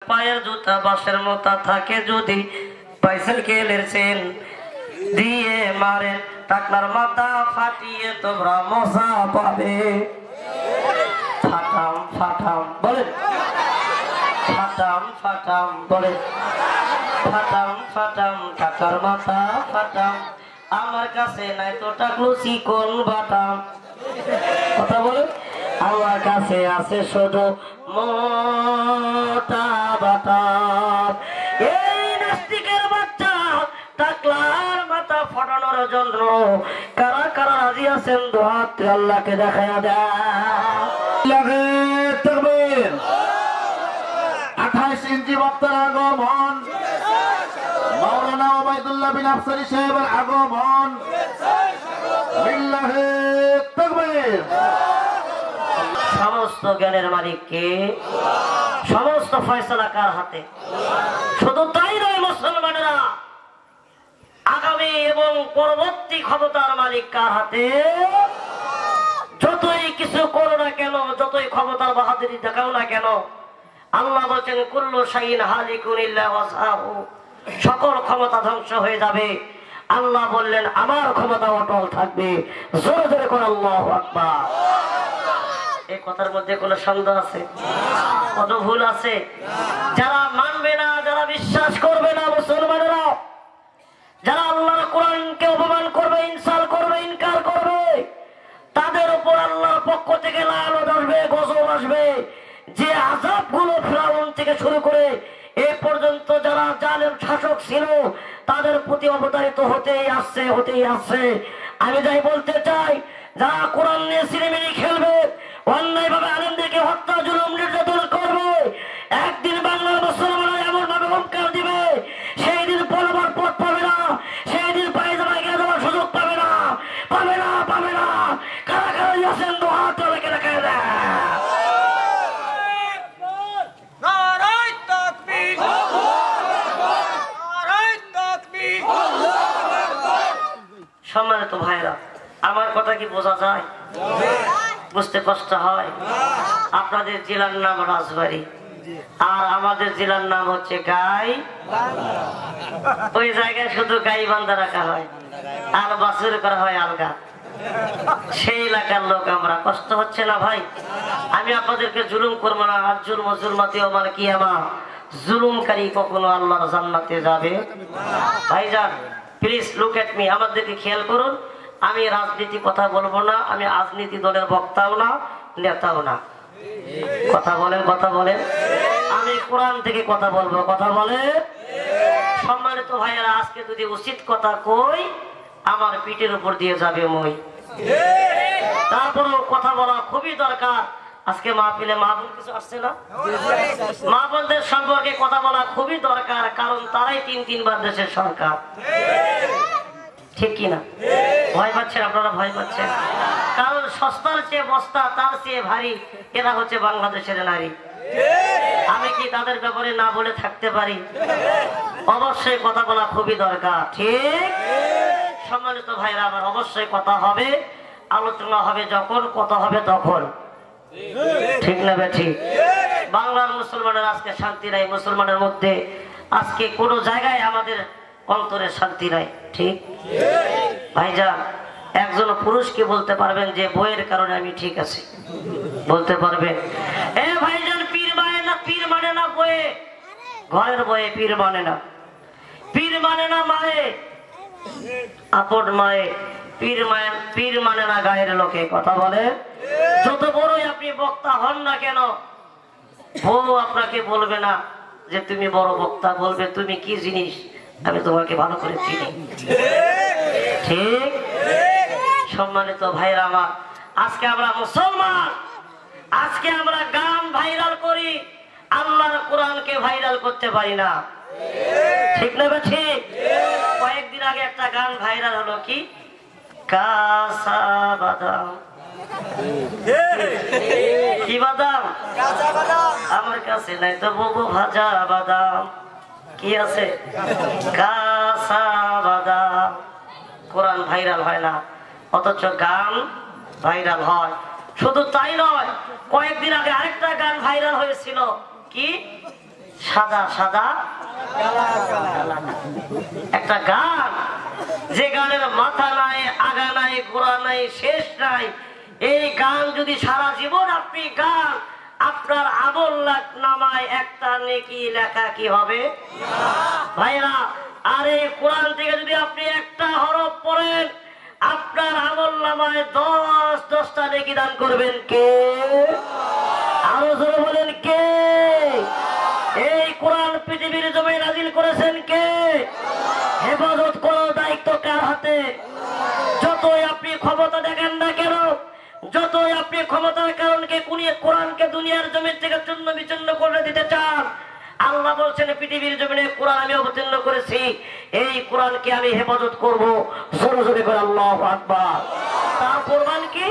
পায়ের জুতা বাঁশের মোতা থাকে যদি বাইসাইকেলের চেন দিয়ে মারে টাকলার মাথা ফাটিয়ে তোমরা মজা পাবে। ফাটাম ফাটাম বলে, ফাটাম ফাটাম বলে, ফাটাম ফাটাম টাকার মাথা ফাটাম, আমার কাছে নাই তো টাকলু চিকন বাটাম। কথা বলে, আমার কাছে আছে শুধু মোটা বাটাম। এই নাস্তিকের বাচ্চা টাকলার মাথা ফাটানোর জন্য কারা কারা রাজি আছেন দুহাত আল্লাহকে দেখায়া দেয়। 28 ইঞ্চি বক্তার আগমন, মাওলানা ওবায়দুল্লাহ বিন আফসারী সাহেবের আগমন। লিল্লাহি তাকবীর। সমস্ত জ্ঞানের মালিক কে? সমস্ত ফয়সালা কার হাতে? শুধু তাই নয় মুসলমানেরা, আগামী এবং পরবর্তী ক্ষমতার মালিক কার হাতে? যতই কিছু করো না কেন, যতই ক্ষমতার বাহাদুরি দেখাও না কেন, আল্লাহ বলেন কুল্লু শাইইন হালিকুন ইল্লা ওয়াজহাহু, সকল ক্ষমতা ধ্বংস হয়ে যাবে। আল্লাহ বললেন আমার ক্ষমতা অটল থাকবে। জোরে জোরে করে আল্লাহু আকবার। এই কথার মধ্যে কোনো সন্দেহ আছে? কত ভুল আছে? যারা মানবে না, যারা বিশ্বাস করবে না মুসলমানেরা, যারা আল্লাহর কোরআনকে অপমান করবে, ইনসাল করবে, ইনকার করবে, তাদের উপর আল্লাহর পক্ষ থেকে লানত আসবে, গজব আসবে। যে আযাবগুলো ফিরআউন থেকে শুরু করে এ পর্যন্ত যারা জালেম শাসক ছিল তাদের প্রতি অবতারিত হতেই আসছে, হতেই আসছে। আমি যাই বলতে চাই, যারা কোরআন নিয়ে সিনেমিনি খেলবে, অন্যায়ভাবে আলেমদেরকে হত্যা, জুলুম, নির্যাতন করবে, একদিন বাংলার মুসলমানরা এমন ভাবে হুঙ্কার দিবে, সেই দিন পলাবার পথ পাবে না, সেই দিন পায়ে যাওয়া গিয়ে যাওয়ার সুযোগ পাবে না, পাবে না, পাবে না। কারা কারা আছেন দুহাত তাদেরকে দেখায় দেয়। সম্মানিত ভাইরা, আমার কথা কি বোঝা যায়? বুঝতে কষ্ট হয়? আপনাদের জেলার নাম রাজবাড়ী, আর আমাদের জেলার নাম হচ্ছে গাই। ওই জায়গায় শুধু গাই বান্ধা রাখা হয় আর বাছুর করা হয় আলগা। সেই এলাকার লোক আমরা। কষ্ট হচ্ছে না ভাই? আমি আপনাদেরকে জুলুম করবো না। আর জুলম জুলমাতে আমার কিয়ামা, জুলুমকারী কখনো আল্লাহর জান্নাতে যাবে? ভাইজান প্লিজ লুক এট মি, আমাদেরকে খেয়াল করুন। আমি রাজনীতি কথা বলবো না, আমি রাজনীতি দলের বক্তাও না, নেতাও না। কথা বলেন, কথা বলেন। আমি কোরআন থেকে কথা বলবো, কথা বলে। সম্মানিত ভাইয়েরা, আজকে যদি উচিত কথা কই আমার পিঠের উপর দিয়ে যাবে মই। তারপরেও কথা বলা খুবই দরকার। আজকে মাহফিলে মা বোন কিছু আসছে না? মা বোনদের সম্পর্কে কথা বলা খুবই দরকার, কারণ তারাই 3-3 বার দেশের সরকার। ঠিক কিনা? ভয় পাচ্ছেন আপনারা? ভয় পাচ্ছেন? কারণ সস্তার চেয়ে বস্তা, তার চেয়ে ভারী এরা হচ্ছে বাংলাদেশের নারী। আমি কি তাদের ব্যাপারে না বলে থাকতে পারি? অবশ্যই কথা বলা খুবই দরকার। ঠিক? সম্মানিত ভাইরা আমার, অবশ্যই কথা হবে, আলোচনা হবে যখন, কথা হবে তখন। ঠিক না ঠিক? বাংলার মুসলমানের আজকে শান্তি নাই। মুসলমানের মধ্যে আজকে কোনো জায়গায় আমাদের অন্তরে শান্তি নাই। ঠিক ভাইজান, একজন পুরুষকে বলতে পারবেন যে বইয়ের কারণে আমি ঠিক আছি? বলতে পারবেন? এ ভাইজান, পীর মানে না, পীর মানে না বইয়ে, ঘরের বইয়ে পীর মানে না, পীর মানে না মায়ে, আপন মায়ে। পীর মানে না গায়ের লোকে। কথা বলে। যত বড়ই আপনি বক্তা হন না কেন, বউ আপনাকে বলবে না যে তুমি বড় বক্তা, বলবে তুমি কি জিনিস, আমি তোমাকে ভালো করে চিনি। ঠিক? সম্মানিত ভাইরা আমার, আজকে আমরা মুসলমান, আজকে আমরা গান ভাইরাল করি, আল্লাহর কোরআনকে ভাইরাল করতে পারি না। ঠিক না? ঠিক। কয়েকদিন আগে একটা গান ভাইরাল হলো, কি কাঁচা বাদাম, কি বাদাম? আমার কাছে নাই তো বউ ভাজা বাদাম। কি আছে? কাঁচা বাদাম। কোরআন ভাইরাল হয় না, অথচ গান ভাইরাল হয়। শুধু তাই নয়, কয়েকদিন আগে আরেকটা গান ভাইরাল হয়েছিল, কি সাদা সাদা একটা গান, যে গানের মাথা নাই, আগা নাই, গোড়া নাই, শেষ নাই। এই গান যদি সারা জীবন আপনি গান, আপনার আমল নামায় একটা নেকি লেখা কি হবে ভাইরা? আর এই কোরআন থেকে যদি আপনি একটা হরফ পড়েন, আপনার আমল নামায় 10টা নেকি দান করবেন কে? আরো জোরে বলেন কে? এই কোরআন পৃথিবীর জমিনে নাজিল করেছেন কে? হেফাজত করার দায়িত্ব কার হাতে? যতই আপনি ক্ষমতা দেখেন না কেন, যতই আপনি ক্ষমতার কারণকে কুনিয়ে কোরআনকে দুনিয়ার জমিন থেকে চূর্ণ বিচূর্ণ করে দিতে চান, আল্লাহ বলছেন পৃথিবীর জমিনে কোরআন আমি অবতীর্ণ করেছি, এই কোরআনকে আমি হেফাজত করব। জোরে জোরে করে আল্লাহু আকবার। তার প্রমাণ কি?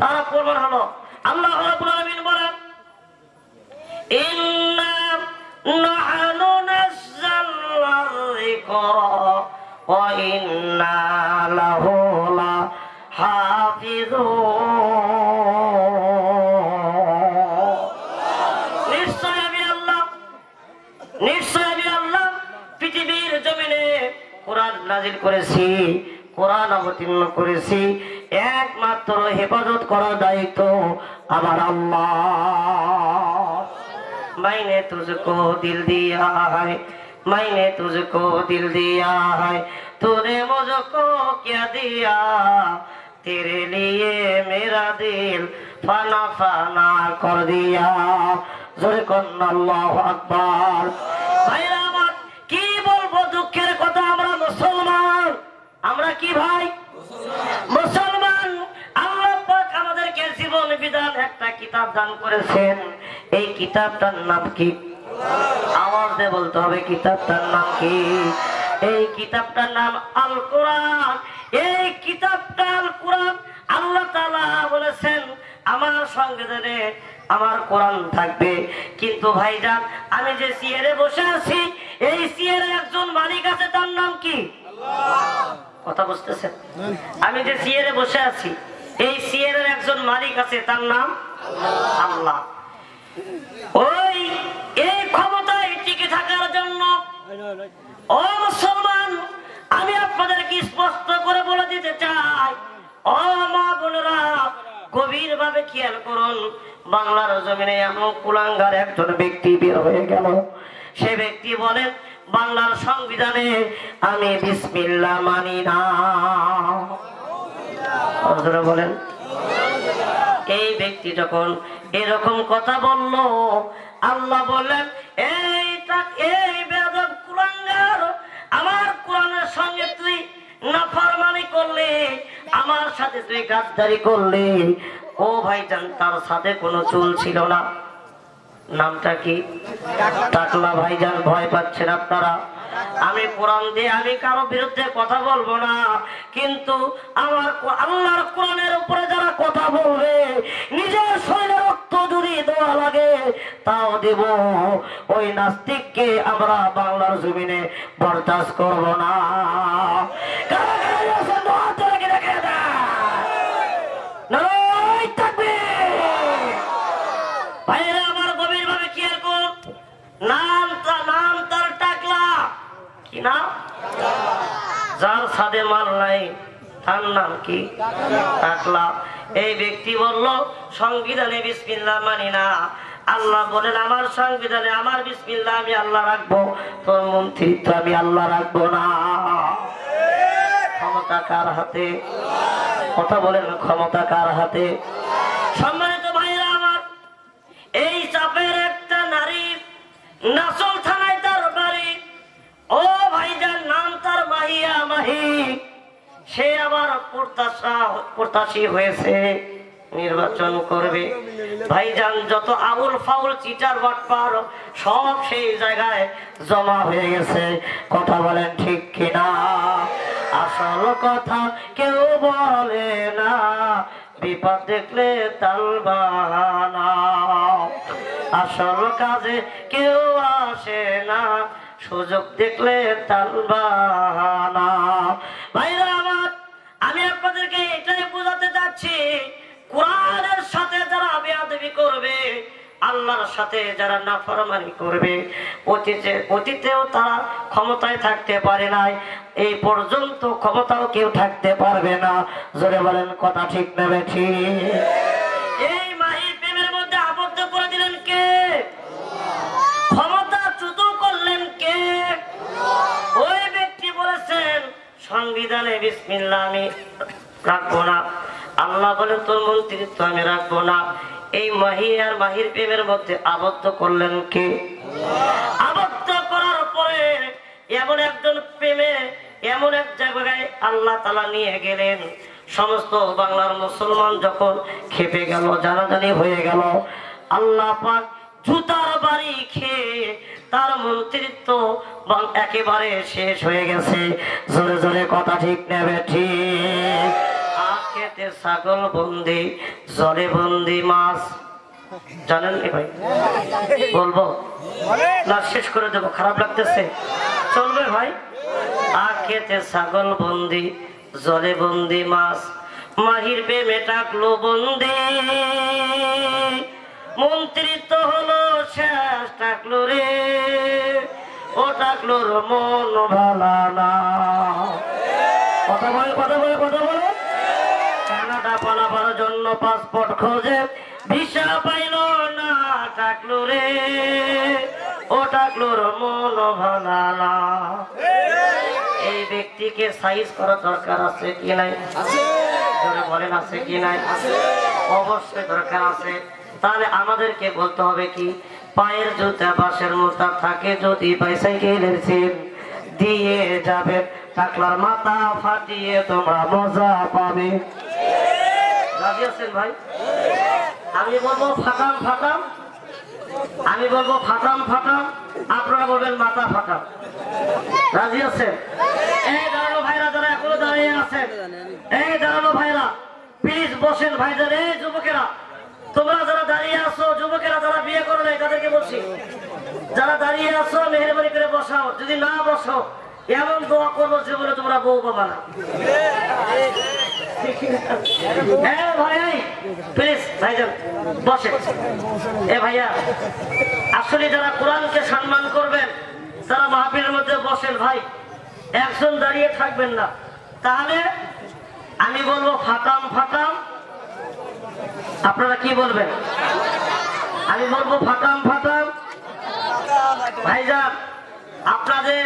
তার প্রমাণ হলো আল্লাহ রাব্বুল আলামিন বলেন, ইন্না নাহনু নাযালনা যিকরা ওয়া ইন্না লাহু লাহাফিজুন। নিশ্চয় আমি আল্লাহ পৃথিবীর জমিনে কোরআন নাজিল করেছি, কোরআন অবতীর্ণ করেছি, একমাত্র হেফাজত করার দায়িত্ব আমার আল্লাহ। मैंने तुझको दिल दिया है, मैंने तुझको दिल दिया है, तूने मुझको क्या दिया, तेरे लिए मेरा दिल फना फना कर दिया। जोरे कन्ना अल्लाहु আকবার। ভাইরা আমার কি বলবো দুঃখের কথা, আমরা মুসলমান, আমরা কি ভাই মুসলমান। আল্লাহ পাক আমাদেরকে জীবন বিধান একটা কিতাব দান করেছেন। এই কিতাবটার নাম কি? আওয়াজ দিয়ে বলতে হবে, কিতাবটার নাম কি? এই কিতাবটার নাম আল কোরআন। এই কিতাবটা আল কোরআন। আল্লাহ তাআলা বলেছেন আমার সংবিধানে আমার কোরআন থাকবে। কিন্তু ভাইজান, আমি যে চেয়ারে বসে আছি, এই চেয়ারে একজন মালিক আছে, তার নাম কি? কথা বুঝতেছেন? আমি যে চেয়ারে বসে আছি, এই চেয়ারের একজন মালিক আছে, তার নাম আল্লাহ। ওই এই ক্ষমতায় টিকে থাকার জন্য ও মুসলমান, আমি আপনাদেরকে স্পষ্ট করে বলে দিতে চাই, ও মা বোনেরা, গভীর ভাবে খেয়াল করুন। বাংলার জমিনে এমন কুলাঙ্গার একজন ব্যক্তি বের হয়ে গেল। সে ব্যক্তি বলেন, বাংলার সংবিধানে আমি বিসমিল্লাহ মানি না। বলেন, এই ব্যক্তি যখন এরকম কথা বলল, আল্লাহ বললেন, এই বেয়াদব কুলাঙ্গার, আমার কোরআনের সঙ্গে তুই নাফরমানি করলে, আমার সাথে তুই গাদ্দারি করলে। ও ভাইজান, তার সাথে কোনো চুল ছিল না। নামটা কি? টাকলা। ভাইজান, ভয় পাচ্ছেন আপনারা? আমি কোরআন দিয়ে আমি কারো বিরুদ্ধে কথা বলবো না, কিন্তু আমার আল্লাহর কোরআনের উপরে যারা কথা বলবে, নিজের শরীরে রক্ত যদি দেওয়া লাগে তাও দেব। ওই নাস্তিককে আমরা বাংলার জমিনে বরদাস্ত করবো না। ভাইরা আমার, গভীর ভাবে খেয়াল করুন। নাম তার টাকলা। কি নাম? যার সাদে মাল নাই তার নাম কি? টাকলা। এই ব্যক্তি বলল, সংবিধানে বিসমিল্লাহ মানি না। আল্লাহ বলেন, আমার সংবিধানে আমার বিসমিল্লাহ আমি আল্লাহ রাখবো, তোর মন্ত্রিত্ব আমি আল্লাহ রাখবো না। ক্ষমতা কার হাতে? কথা বলেন, ক্ষমতা কার হাতে? সম্মানিত ভাইরা আমার, এই চাপের একটা নারী, নাসল থানায় তার বাড়ি। ও ভাইজান, নাম তার মাহিয়া মাহি। সে আবার প্রত্যাশী হয়েছে, নির্বাচন করবে। ভাইজান, যত আউল ফাউল চিটার বাটপার সব সেই জায়গায় জমা হয়ে গেছে। কথা বলেন ঠিক কিনা? আসল কথা কেউ বলে না, বিপদ দেখলে তাল বানাও। আসল কাজে কেউ আসে না, সুযোগ দেখলে তাল বানাও। ভাইরা আমার, আমি আপনাদেরকে এটাই বোঝাতে চাচ্ছি, কোরআনের সাথে যারা বেয়াদবি করবে, আল্লাহর সাথে যারা নাফরমানি করবে, অতীতেও তারা ক্ষমতায় থাকতে পারে নাই, এই পর্যন্ত ক্ষমতাও কেউ থাকতে পারবে না। জোরে বলেন কথা ঠিক নেবে ঠিক? এই মাহির প্রেমের মধ্যে আবদ্ধ করে দিলেন কে? ক্ষমতা চ্যুত করলেন কে? ওই ব্যক্তি বলেছেন সংবিধানে বিসমিল্লাহ আমি রাখবো না। আল্লাহ বলেন তোর মন্ত্রিত্ব আমি রাখবো না। এই মাহি আর মাহির প্রেমের মধ্যে আবদ্ধ করলেন কে? আবদ্ধ করার পরে এমন একজন প্রেমে এমন এক জায়গায় আল্লাহ তাআলা নিয়ে গেলেন, সমস্ত বাংলার মুসলমান যখন খেপে গেল, জানাজানি হয়ে গেল, আল্লাহ পাক জুতার বাড়ি খেয়ে তার মন্ত্রিত্ব একেবারে শেষ হয়ে গেছে। জোরে জোরে কথা ঠিক নেবে ঠিক? আখেতে ছাগল বন্দি, জলে বন্দি মাছ, জানেন নি ভাই? বলবো না শেষ করে দেবো? খারাপ লাগতেছে? চলবে ভাই? আখেতে ছাগল বন্দি, জলে বন্দি মাছ, মাহির প্রেমে টাকলো বন্দি, মন্ত্রিত্ব হলো শেষ টাকলো রে, ও টাকলোর মন ভালা না। কথা বলে কথা বলে কথা বলে কানাডা পালাবার জন্য পাসপোর্ট খোঁজে, ভিসা পাইল না, টাকলো রে, ও টাকলোর মন ভালা না। এই ব্যক্তিকে সাইজ করা দরকার আছে কি নাই? জোরে বলেন আছে কি নাই? অবশ্যই দরকার আছে। তাহলে আমাদেরকে বলতে হবে কি, পায়ের জুতা বাঁশের মোটা থাকে যদি বাইসাইকেলের সিট দিয়ে যাবে, টাকলার মাথা ফাটিয়ে তোমরা মজা পাবে। রাজি আছেন ভাই? আমি বলবো ফাটাম ফাটাম, আমি বলবো ফাটাম ফাটাম, আপনারা বলবেন মাথা ফাটাম। রাজি আছেন? এই দাঁড়ানো ভাইরা যারা এখনো দাঁড়িয়ে আছেন, এই দাঁড়ানো ভাইরা প্লিজ বসেন ভাইদের। এই যুবকেরা তোমরা যারা দাঁড়িয়ে আছো, যুবকেরা যারা বিয়ে করো নাই তাদেরকে বলছি, যারা দাঁড়িয়ে আছো মেহরবানি করে বসাও, যদি না বসো এমন দোয়া করবো জীবনে তোমরা বউ পাবা না। ভাই প্লিজ ভাইজান বসে। এ ভাইয়া আসলে যারা কোরআনকে সম্মান করবেন তারা মাহফিলের মধ্যে বসেন ভাই, একজন দাঁড়িয়ে থাকবেন না। তাহলে আমি বলবো ফাটাম ফাটাম, আপনারা কি বলবেন? আমি বলবো ফাটাম ফাটাম। ভাইজান আপনাদের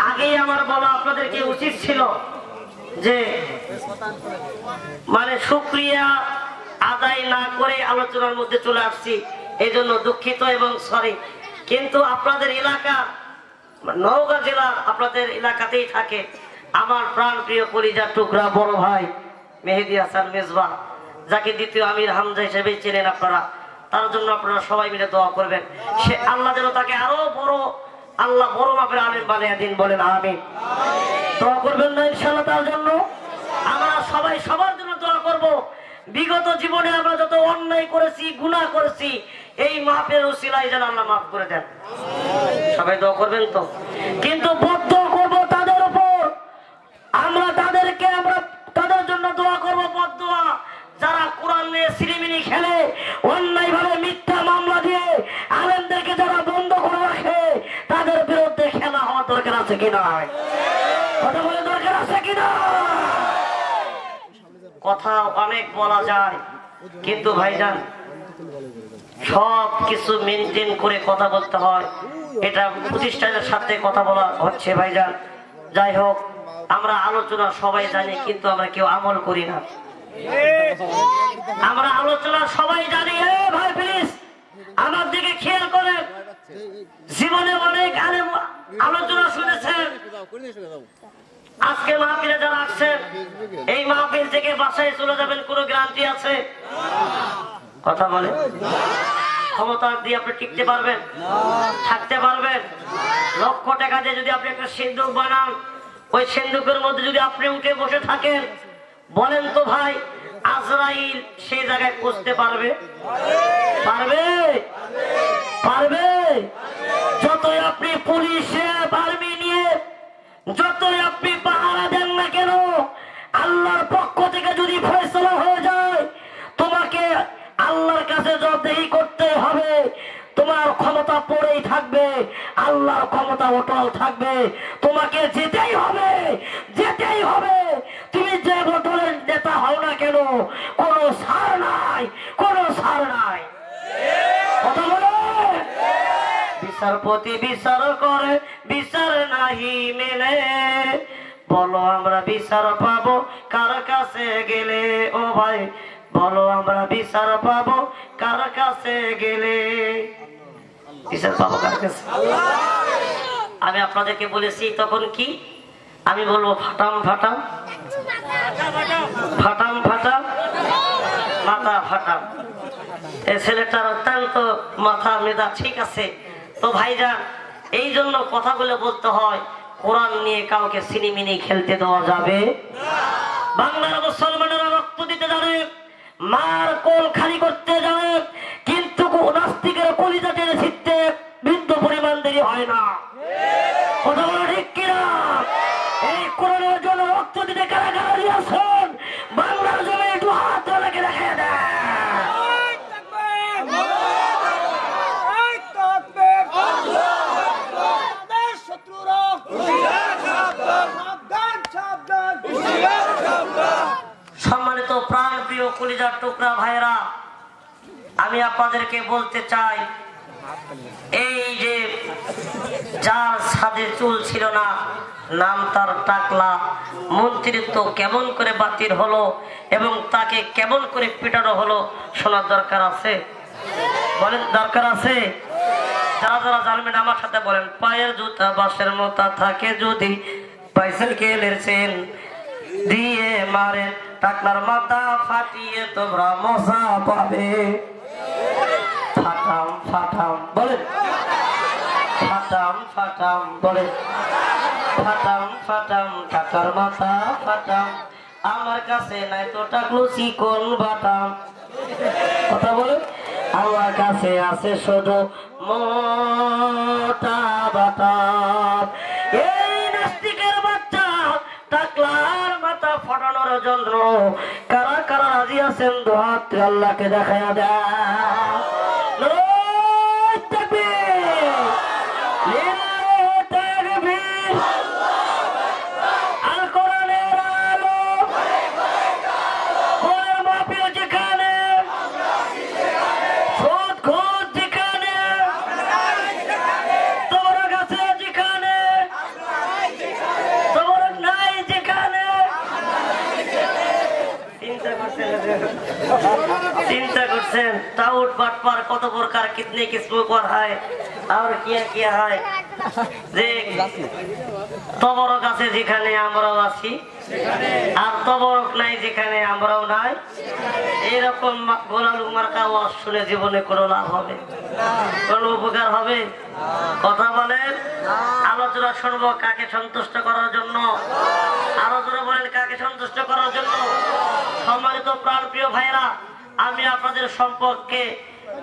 আগেই আমার বলা আপনাদেরকে উচিত ছিল যে মানে শুকরিয়া আদায় না করে আলোচনার মধ্যে চলে আসছি, এই জন্য দুঃখিত এবং সরি। কিন্তু আপনাদের এলাকা নওগাঁ জেলার আপনাদের এলাকাতেই থাকে আমার প্রাণ প্রিয় কলিজার টুকরা বড় ভাই মেহেদী হাসান মেজবা, যাকে দ্বিতীয় আমির হামজা হিসেবে চেনেন আপনারা। তার জন্য আপনারা সবাই মিলে দোয়া করবেন, সে আল্লাহ যেন তাকে আরো বড়, আল্লাহ বড় মাপের আলেম বানিয়ে দিন, বলেন আমিন। দোয়া করবেন না ইনশাআল্লাহ? তার জন্য আমরা সবাই সবার জন্য দোয়া করব। বিগত জীবনে আমরা যত অন্যায় করেছি, গুনাহ করেছি, এই মাপের উসিলায় যেন আল্লাহ মাফ করে দেন। সবাই দোয়া করবেন তো? কিন্তু বদ্ধ করব তাদের উপর, আমরা তাদেরকে আমরা তাদের জন্য দোয়া করব বদদোয়া, যারা কোরআন নিয়ে সিরিমিনি খেলে, অন্যায় ভাবে মিথ্যা মামলা দিয়ে আলেমদেরকে যারা বন্ধ করে রাখে, তাদের বিরুদ্ধে খেলা হওয়া দরকার আছে কিনা? কথা বলে দরকার আছে কিনা? কথা অনেক বলা যায়, কিন্তু ভাইজান সব কিছু মেনটেন করে কথা বলতে হয়। এটা প্রতিষ্ঠানের সাথে কথা বলা হচ্ছে ভাইজান। যাই হোক, আমরা আলোচনা সবাই জানি, কিন্তু আমরা কেউ আমল করি না। আমরা আলোচনা সবাই জানি। ভাই প্লিজ আমার দিকে খেয়াল করেন, জীবনে অনেক আলোচনা শুনেছেন, আজকে মাহফিলে যারা আসছেন এই মাহফিল থেকে বাসায় চলে যাবেন কোনো গ্যারান্টি আছে? কথা বলে ক্ষমতা দিয়ে আপনি টিকতে পারবেন? থাকতে পারবেন? লক্ষ টাকা দিয়ে যদি আপনি একটা সিন্ধুক বানান, ওই সিন্ধুকের মধ্যে যদি আপনি উঠে বসে থাকেন, বলেন তো ভাই আজরাইল সেই জায়গায় পৌঁছতে পারবে? পারবে? পারবে? যতই আপনি পুলিশে আর্মি নিয়ে যতই আপনি পাহারা দেন না কেন, আল্লাহর পক্ষ থেকে যদি ফয়সালা হয়ে যায়, তোমাকে আল্লাহর কাছে জবাবদিহি করতে হবে। ক্ষমতা পড়েই থাকবে, আল্লাহর ক্ষমতা অটল থাকবে। তোমাকে যেতেই হবে, যেতেই হবে। তুমি যে দলের নেতা হও না কেন, কোনো ছাড় নাই, কোনো ছাড় নাই। কথা বলো। বিচারপতি বিচার করে, বিচার নাহি মেলে, বলো আমরা বিচার পাবো কার কাছে গেলে? ও ভাই বলো আমরা বিচার পাবো কার কাছে গেলে? বিচার পাবো কার কাছে? আমি আপনাদেরকে বলেছি তখন কি, আমি বলবো ফাটাম ফাটাম, ফাটাম ফাটাম, মাথা ফাটাম। এই ছেলেটার অত্যন্ত মাথা মেধা ঠিক আছে। তো ভাইজান, এই জন্য কথাগুলো বলতে হয়, কোরআন নিয়ে কাউকে সিনিমিনি খেলতে দেওয়া যাবে। বাংলার মুসলমানেরা রক্ত দিতে জানে, মার কোল খালি করতে জানে, কিন্তু নাস্তিকের কলিজা টেনে ছিটতে বিন্দু পরিমাণ দেরি হয় না। কথা বলো ঠিক কিনা? এই কোরআনের জন্য রক্ত দিতে কারা কারা দিয়েছেন বাংলার জন্য একটু হাত ধরে দেখা দেয়। সম্মানিত প্রাণ প্রিয় কলিজার টুকরা ভাইরা, আমি আপনাদেরকে বলতে চাই, এই যে যার সাদে চুল ছিল না, নাম তার টাকলা, মন্ত্রিত্ব কেমন করে বাতিল হলো এবং তাকে কেমন করে পিটানো হলো শোনার দরকার আছে? বলেন দরকার আছে? যারা যারা জানবেন আমার সাথে বলেন, পায়ের জুতা বাঁশের মতো থাকে যদি বাইসাইকেলের চেন দিয়ে মারে, টাকলার মাথা ফাটিয়ে তোমরা মজা পাবে। ফাটাম ফাটাম বলেন, ফাটাম ফাটাম বলেন, ফাটাম ফাটাম, টাকার মাথা ফাটাম, আমার কাছে নাই তো টাকলু চিকন বাটাম। কথা বলে, আমার কাছে আছে শুধু মোটা বাটাম। এই নাস্তিকের বাচ্চা টাকলার মাথা ফাটানোর জন্য কারা কারা রাজি আছেন? দুহাত আল্লাহকে দেখায়া দেয়। चिंता करছেন টাউট বাটপার কত প্রকার कितने किस्मों पर है और क्या क्या है যে তবরক আছে যেখানে আমরাও আছি আর তবরক নাই যেখানে আমরাও নাই, এরকম গোলালু মার্কা ওয়াজ শুনে জীবনে কোনো লাভ হবে? কোনো উপকার হবে? কথা বলেন। আলোচনা শুনবো কাকে সন্তুষ্ট করার জন্য? আলোচনা বলেন কাকে সন্তুষ্ট করার জন্য? সম্মানিত প্রাণপ্রিয় ভাইরা, আমি আপনাদের সম্পর্কে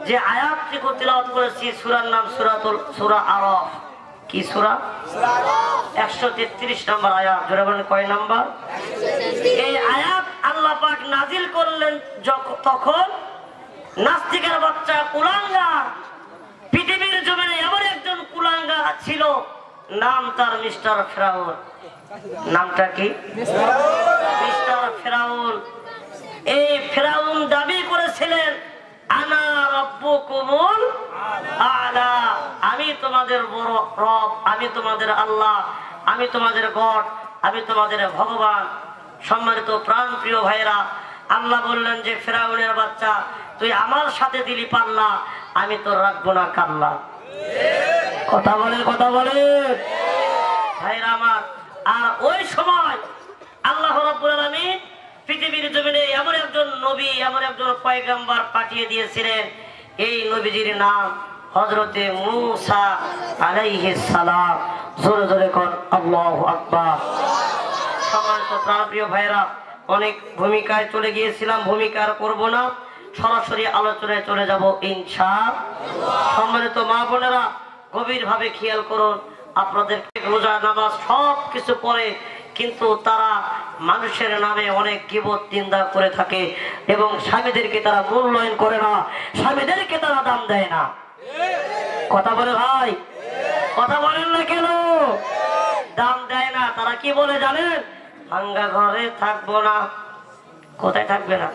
যে আয়াতটি তিলাওয়াত করেছি, সূরার নাম সূরা আরাফ। কি সূরা? 133 নম্বর আয়াত। জোরে বলেন কয় নাম্বার? এই আয়াত আল্লাহ পাক নাজিল করলেন তখন নাস্তিকের বাচ্চা কুলাঙ্গার, পৃথিবীর জমিনে এমন একজন কুলাঙ্গার ছিল, নাম তার মিস্টার ফেরাউন। নামটা কি? মিস্টার ফেরাউন। এই ফেরাউন দাবি করেছিলেন আনা রব্বুকুমুল আলা, আমি তোমাদের বড় রব, আমি তোমাদের আল্লাহ, আমি তোমাদের গড, আমি তোমাদের ভগবান। সম্মানিত প্রাণ প্রিয় ভাইরা, আল্লাহ বললেন যে ফেরাউনের বাচ্চা তুই আমার সাথে দিলি পাল্লা, আমি তোর রাখবো না কাল্লা। কথা বলে, কথা বলে ভাইরা আমার। আর ওই সময় আল্লাহ রাব্বুল আলামিন পৃথিবীর জমিনে এমন একজন নবী, এমন একজন পয়গম্বর পাঠিয়ে দিয়েছিলেন, এই নবীজির নাম হযরতে মূসা আলাইহিস সালাম। জোরে জোরে কোন আল্লাহু আকবার। সম্মানিত প্রিয় ভাইরা, অনেক ভূমিকায় চলে গিয়েছিলাম, ভূমিকা আর করব না, সরাসরি আলোচনায় চলে যাব ইনশাআল্লাহ। সম্মানিত মা বোনেরা, গভীর ভাবে খেয়াল করুন, আপনাদের রোজা নামাজ সব কিছু পড়ে, কিন্তু তারা মানুষের নামে অনেক গীবত নিন্দা করে থাকে এবং স্বামীদেরকে তারা মূল্যায়ন করে না, স্বামীদেরকে তারা দাম দেয় না। কথা বলে ভাই, কথা বলেন না কেন? দাম দেয় না। তারা কি বলে জানেন? ভাঙ্গা ঘরে থাকবো না। কোথায় থাকবে না?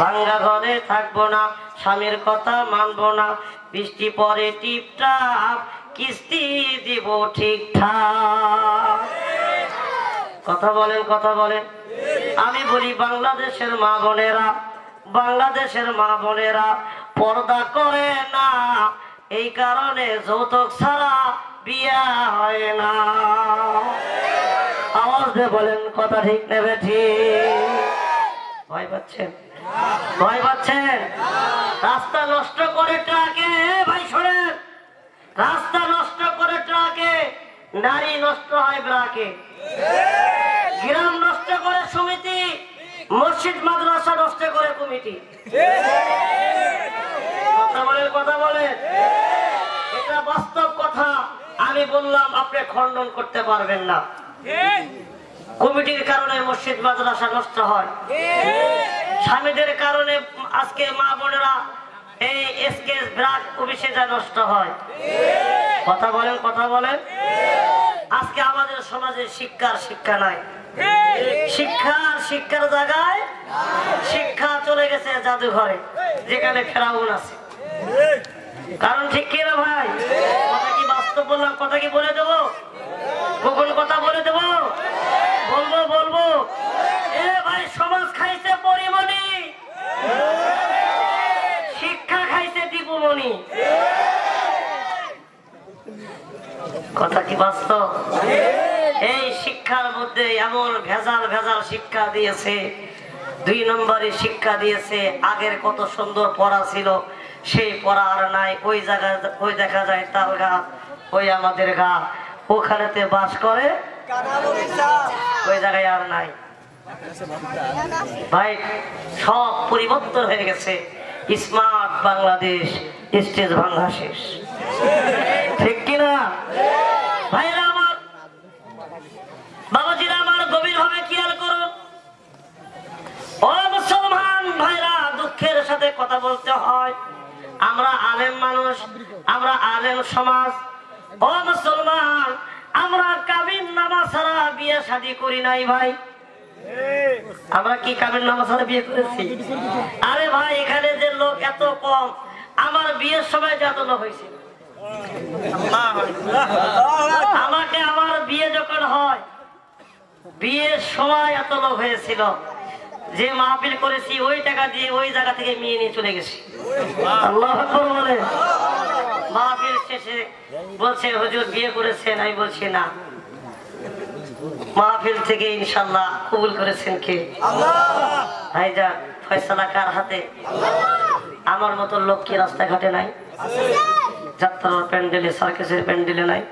ভাঙ্গা ঘরে থাকবো না, স্বামীর কথা মানবো না, বৃষ্টি পরে টিপটাপ, কিস্তি দিব ঠিকঠাক। কথা বলেন, কথা বলেন। আমি বলি বাংলাদেশের মা বোনেরা, বাংলাদেশের মা বোনেরা পর্দা করে না, এই কারণে যৌতুক ছাড়া বিয়া হয় না। আওয়াজ দিয়ে বলেন কথা ঠিক নেবে ঠিক? ভয় পাচ্ছেন? ভয় পাচ্ছেন? রাস্তা নষ্ট করে ট্রাকে, ভাই শোনেন, রাস্তা নষ্ট করে ট্রাকে, নারী নষ্ট হয় ব্রাকে, গ্রাম নষ্ট করে সমিতি, মসজিদ মাদ্রাসা নষ্ট করে কমিটি। কথা বলেন, কথা বলেন। এটা বাস্তব কথা। আমি বললাম, আপনি খণ্ডন করতে পারবেন না। কমিটির কারণে মসজিদ মাদ্রাসা নষ্ট হয়, স্বামীদের কারণে আজকে মা বোনেরা এই এসকেস ব্রাক অফিসে যা নষ্ট হয়। কথা বলেন, কথা বলেন। আজকে আমাদের সমাজে শিক্ষা নাই। শিক্ষার জায়গায় শিক্ষা চলে গেছে জাদুঘরে, যেখানে ফেরাউন আছে। কারণ ঠিক কি না ভাই? কথা কি বাস্তব বললাম? কথা কি বলে দেবো? কখন কথা বলে দেবো? বলবো, বলবো। এ ভাই, সমাজ খাইছে পরিমণি, শিক্ষা খাইছে দীপুমণি। কথা কি বাস্তব? এই শিক্ষার মধ্যে এমন ভেজাল ভেজাল শিক্ষা দিয়েছে, 2 নম্বরে শিক্ষা দিয়েছে। আগের কত সুন্দর পড়া ছিল, সেই পড়া আর নাই। ওই জায়গায় ওই দেখা যায় তাল গাছ, ওই আমাদের গা, ওখানেতে বাস করে, ওই জায়গায় আর নাই। ভাই সব পরিবর্তন হয়ে গেছে। স্মার্ট বাংলাদেশ, স্টেজ ভাঙা শেষ। ঠিক কিনা ভাইরা আমার, বাবাজিরা আমার, গভীর ভাবে খেয়াল করুন। ও মুসলমান ভাইরা, দুঃখের সাথে কথা বলতে হয়। আমরা আলেম মানুষ, আমরা আলেম সমাজ। ও মুসলমান, আমরা কাবিন নামা ছাড়া বিয়ে শাদী করি নাই ভাই। আমরা কি কাবিন নামা ছাড়া বিয়ে করেছি? আরে ভাই, এখানে যে লোক এত কম, আমার বিয়ের সময় যত লোক হয়েছিল, আমাকে আমার বিয়ে যখন হয়, বিয়ের সময় এত লোক হয়েছিল যে মাহফিল করেছি, ওই টাকা দিয়ে ওই জায়গা থেকে মেয়ে নিয়ে চলে গেছি। আল্লাহু আকবার বলে। মাহফিল শেষে বলছে, হুজুর বিয়ে করেছেন? আমি বলছি না। মাহফিল থেকে ইনশাআল্লাহ কবুল করেছেন কে? আল্লাহ। ভাইজান, ফয়সালা কার হাতে? আমার মতো লোক কি রাস্তাঘাটে নাই? যাত্রার প্যান্ডেলে, সার্কাসের প্যান্ডেলে নাই?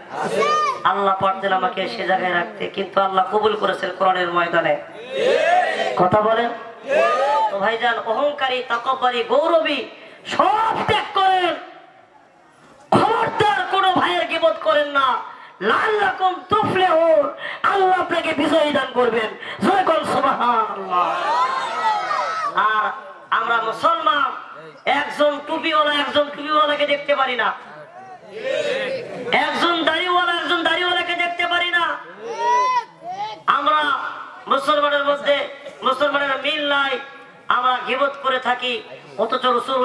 আল্লাহ পারতেন আমাকে সে জায়গায় রাখতে, কিন্তু আল্লাহ কবুল করেছেন কোরআনের ময়দানে। কথা বলেন তো ভাইজান। অহংকারী, তাকাব্বুরি, গৌরবী সব ত্যাগ করেন। খবরদার কোনো ভাইয়ের গীবত করেন না। লাআল্লাকুম তুফলিহুন, আল্লাহ আপনাকে বিজয় দান করবেন। জয় বল সুবহানাল্লাহ। আর আমরা মুসলমান, একজন টুপিওয়ালাকে দেখতে পারি না, একজন দাড়িওয়ালাকে দেখতে পারি না। আমরা মুসলমানের মধ্যে মুসলমানের মিল নাই, আমরা গীবত করে থাকি। অথচ রাসূল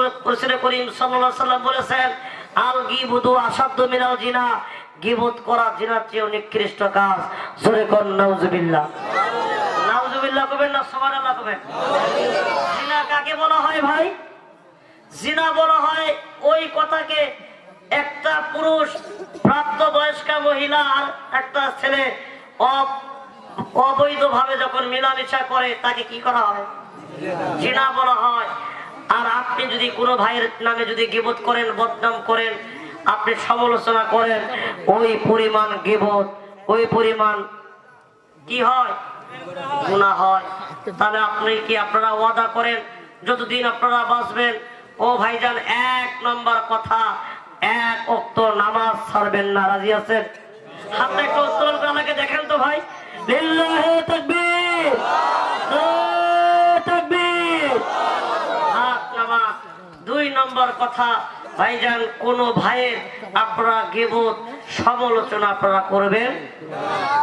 করিম সাল্লাল্লাহু আলাইহি ওয়াসাল্লাম বলেছেন, আল গীবতু আসাদ্দু মিনাল জিনা, গীবত করা জিনার চেয়ে নিকৃষ্ট কাজ। জোরে কোন নাউজুবিল্লাহ। নাউজুবিল্লাহ কবেন না সুবহানাল্লাহ কবেন। জিনা কাকে বলা হয় ভাই? জিনা বলা হয় ওই কথাকে একটা পুরুষ, প্রাপ্তবয়স্কা মহিলা আর একটা ছেলে অবৈধভাবে যখন মেলামেশা করে, তাকে কি করা হয়? জিনা বলা হয়। আর আপনি যদি কোনো ভাইয়ের নামে যদি গীবত করেন, বদনাম করেন, আপনি সমালোচনা করেন, ওই পরিমাণ গীবত, ওই পরিমাণ কি হয়? গুনাহ হয়। তাহলে আপনারা ওয়াদা করেন, যতদিন আপনারা বাঁচবেন, ও ভাইজান, 1 নম্বর কথা, 1 ওয়াক্ত নামাজ ছাড়বেন না। রাজি আছেন? হাতটা একটু উত্তোলন করে আমাকে দেখেন তো ভাই। লিল্লাহি তাকবীর, তাকবীর। হাত নামাজ। 2 নম্বর কথা, ভাইজান কোনো ভাইয়ের আপনারা গীবত সমালোচনা আপনারা করবেন,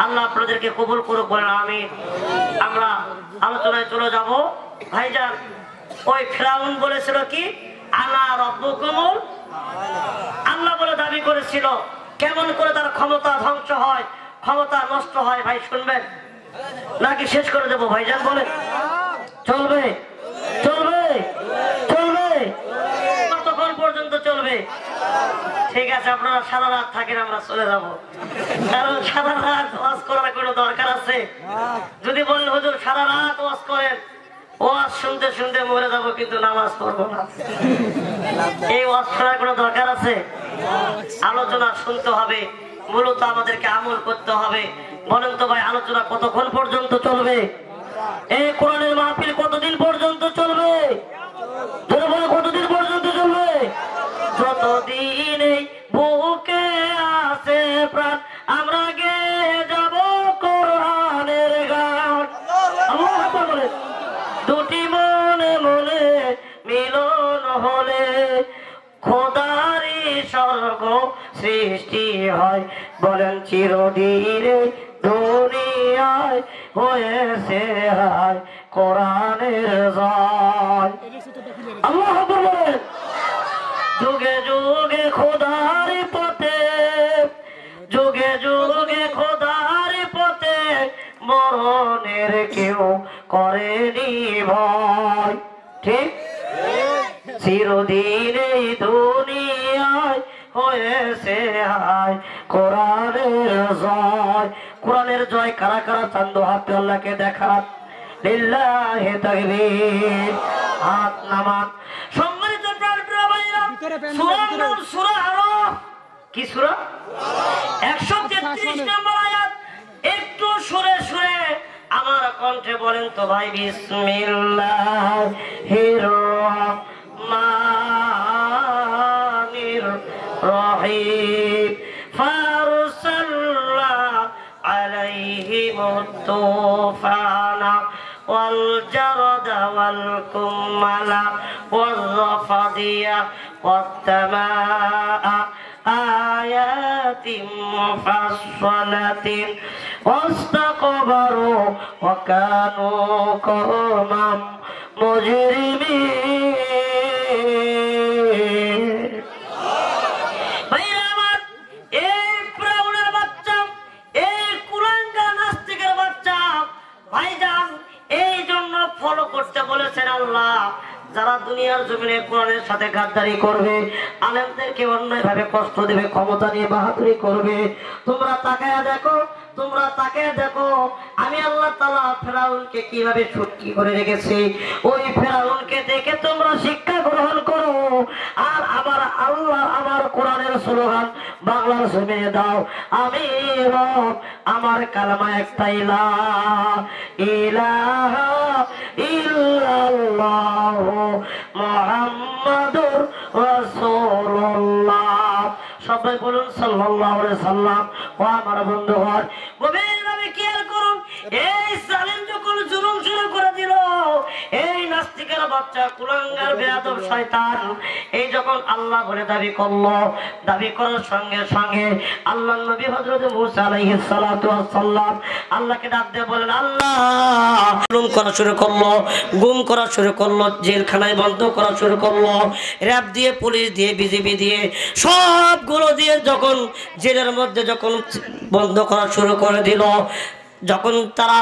আল্লাহ আপনাদেরকে কবুল করুক বলেন আমিন। আমরা আলোচনায় চলে যাব। ভাইজান ওই ফিরাউন বলেছিল কি আনা রব্বুকুমুল, আল্লাহ বলে দাবি করেছিল। কেমন করে তার ক্ষমতা ধ্বংস হয়, ক্ষমতা নষ্ট হয় ভাই শুনবেন নাকি শেষ করে দেবো? ভাইজান বলে চলবে চলবে চলবে কতক্ষণ পর্যন্ত চলবে? ঠিক আছে, আপনারা সারা রাত থাকেন, আমরা চলে যাব। কারণ সারা রাত ওয়াজ করার কোনো দরকার আছে? যদি বলেন হুজুর সারা রাত ওয়াজ করেন, ওয়াজ শুনতে শুনতে মরে যাবো কিন্তু নামাজ পড়বো না, এই ওয়াজ করার কোনো দরকার আছে? আলোচনা শুনতে হবে, মূলত আমাদেরকে আমল করতে হবে। বলেন তো ভাই আলোচনা কতক্ষণ পর্যন্ত চলবে? এই কোরআনের মাহফিল কতদিন পর্যন্ত চলবে? কতদিন পর্যন্ত চলবে? যতদিন এই বুকে আছে প্রাণ আমরা গেয়ে যাব কোরআনের গান। আল্লাহু আকবার বলেন। দুটি মনে মনে মিলন হলে খোদারি স্বর্গ সৃষ্টি হয়। বলেন চিরদিনে দুনিয়ায় হয়েছে হায় কোরআনের জয়। আল্লাহু আকবার বলেন। যুগে যুগে খোদার পথে, যুগে যুগে খোদার পথে মরণের কেউ করেনি ভয়। ঠিক চিরদিন এই দুনিয়ায় হয়েছে হায় কোরআনের জয়। কোরআনের জয় কারা কারা চান্দ হাতে আল্লাহকে দেখান। লিল্লাহি তাকবীর। হাত নামান। সম্মানিত প্রাণপ্রিয় ভাইরা, সূরা আরাফ কি সূরা? 133 নম্বর আয়াত। একটু সুরে সুরে আমার কণ্ঠে বলেন তো ভাই বিসমিল্লাহির রহমানির রহিম। ফারসালনা আলাইহিমুত তুফানা ওয়াল জারদা ওয়াল কুম্মালা ওয়াল যাফাদিয়া ওয়াত তামাআ আয়াতিন মুফাসসালাতিন ওয়াস্তাকবারু ওয়া কানু কওমান মুজরিমিন। ভাইরা আমার, এই ফিরাউনের বাচ্চা, এই কুলাঙ্গার নাস্তিকের বাচ্চা ভাইজান এই জন্য ফলো করতে বলেছেন আল্লাহ। যারা দুনিয়ার জমিনে কোরআনের সাথে গাদ্দারি করবে, আলেমদেরকে অন্যায় ভাবে কষ্ট দেবে, ক্ষমতা নিয়ে বাহাদুরি করবে, তোমরা তাকায়া দেখো, তোমরা তাকায়া দেখো আমি আল্লাহ তাআলা ফিরাউনকে কিভাবে ছুটকি করে রেখেছি। ওই ফিরাউনকে দেখে তোমরা শিক্ষা গ্রহণ করো। আর আমার আল্লাহ আমার কোরআনের স্লোগান বাংলার জমিনে দাও, আমি রব, আমার কালামা একটাই, লা ইলাহা ইল্লাল্লাহ মুহাম্মাদুর রাসূলুল্লাহ। সবাই বলুন সাল্লাল্লাহু আলাইহি সাল্লাম। ও আমার বন্ধুগণ, গভীরভাবে খেয়াল করুন, এই জালেম যখন জুলুম শুরু করে দিল, এই নাস্তিকের বাচ্চা কুলাঙ্গার বেয়াদব শয়তান এই যখন আল্লাহ বলে দাবি করলো, দাবি করার সঙ্গে সঙ্গে আল্লাহর নবী হযরত মূসা আলাইহিস সালাতু ওয়াস সালাম আল্লাহকে ডাক দিয়ে বলেন, আল্লাহ জুলুম করা শুরু করলো, গুম করা শুরু করলো, জেলখানায় বন্ধ করা শুরু করলো, র‍্যাব দিয়ে, পুলিশ দিয়ে, বিজিবি দিয়ে, সবগুলো দিয়ে যখন জেলের মধ্যে যখন বন্ধ করা শুরু করে দিল, যখন তারা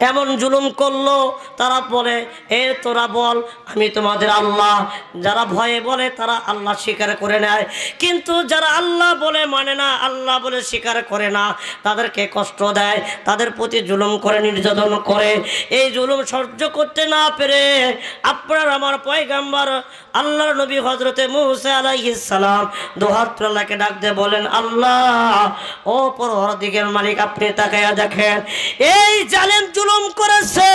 এমন জুলুম করলো, তারা বলে এ তোরা বল আমি তোমাদের আল্লাহ। যারা ভয়ে বলে তারা আল্লাহ স্বীকার করে নেয়, কিন্তু যারা আল্লাহ বলে মানে না, আল্লাহ বলে স্বীকার করে না, তাদেরকে কষ্ট দেয়, তাদের প্রতি জুলুম করে, নির্যাতন করে। এই জুলুম সহ্য করতে না পেরে আপনার আমার পয়গাম্বর আল্লাহর নবী হযরতে মূসা আলাইহিস সালাম দুহাত তুলে আল্লাহকে ডাক দিয়ে বলেন, আল্লাহ ও পরওয়ারদিগার মালিক, আপনি তাকায়া দেখেন এই জালেম জুলুম জুলুম করেছে,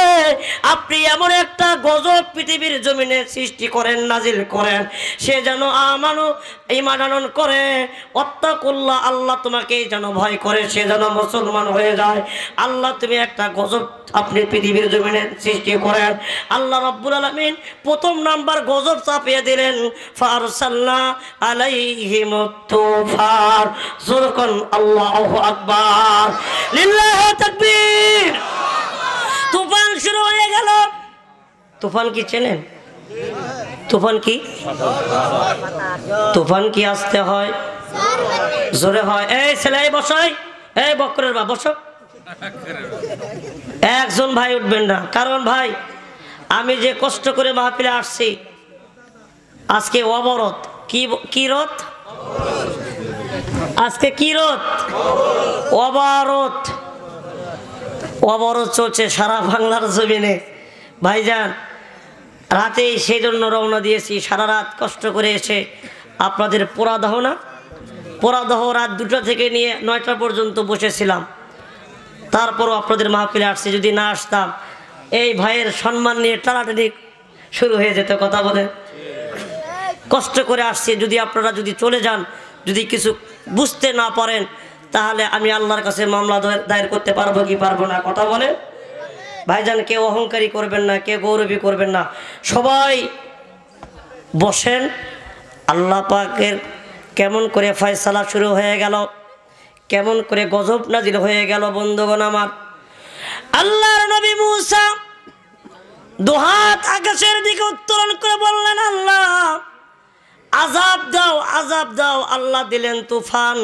আপনি এমন একটা গজব পৃথিবীর জমিনে সৃষ্টি করেন, নাজিল করেন, সে যেন আমানু ঈমান আনয়ন করে, ওয়াত্তাকুল্লাহ, আল্লাহ তোমাকে যেন ভয় করে, সে যেন মুসলমান হয়ে যায়। আল্লাহ তুমি একটা গজব আপনি পৃথিবীর জমিনে সৃষ্টি করেন। আল্লাহ রাব্বুল আলামিন প্রথম নাম্বার গজব চাপিয়ে দিলেন, ফারসালনা আলাইহিমুত তুফান। যুরকান আল্লাহু আকবার, লিল্লাহি তাকবীর। তুফান শুরু হয়ে গেল। তুফান কি চেনেন? তুফান কি? তুফান কি আসতে হয়, জোরে হয়? এই ছেলে বসাই, এই বকরের বা বসো। একজন ভাই উঠবেন না, কারণ ভাই আমি যে কষ্ট করে মাহফিলে আসছি, আজকে অবরোধ। কি রোধ? আজকে কি রোধ? অবরোধ। অবরোধ চলছে সারা বাংলার জমিনে। ভাইজান রাতেই সেই জন্য রওনা দিয়েছি, সারা রাত কষ্ট করে এসে আপনাদের পোড়াদহ না, পোড়াদহ রাত 2টা থেকে নিয়ে 9টা পর্যন্ত বসেছিলাম। তারপরও আপনাদের মাহফিলে আসছি, যদি না আসতাম এই ভাইয়ের সম্মান নিয়ে টানাটানি শুরু হয়ে যেত। কথা বলে কষ্ট করে আসছি, যদি আপনারা যদি চলে যান, যদি কিছু বুঝতে না পারেন, তাহলে আমি আল্লাহর কাছে মামলা দায়ের করতে পারবো কি পারবো না? কথা বলে ভাইজান, কেউ অহংকারী করবেন না, কেউ গৌরবী করবেন না, সবাই বসেন। আল্লাহ পাকের কেমন করে ফয়সালা শুরু হয়ে গেল, কেমন করে গজব নাজিল হয়ে গেল। বন্ধুগণ আমার, আল্লাহর নবী মূসা দুহাত আকাশের দিকে উত্তোলন করে বললেন, আল্লাহ আযাব দাও, আযাব দাও। আল্লাহ দিলেন তুফান।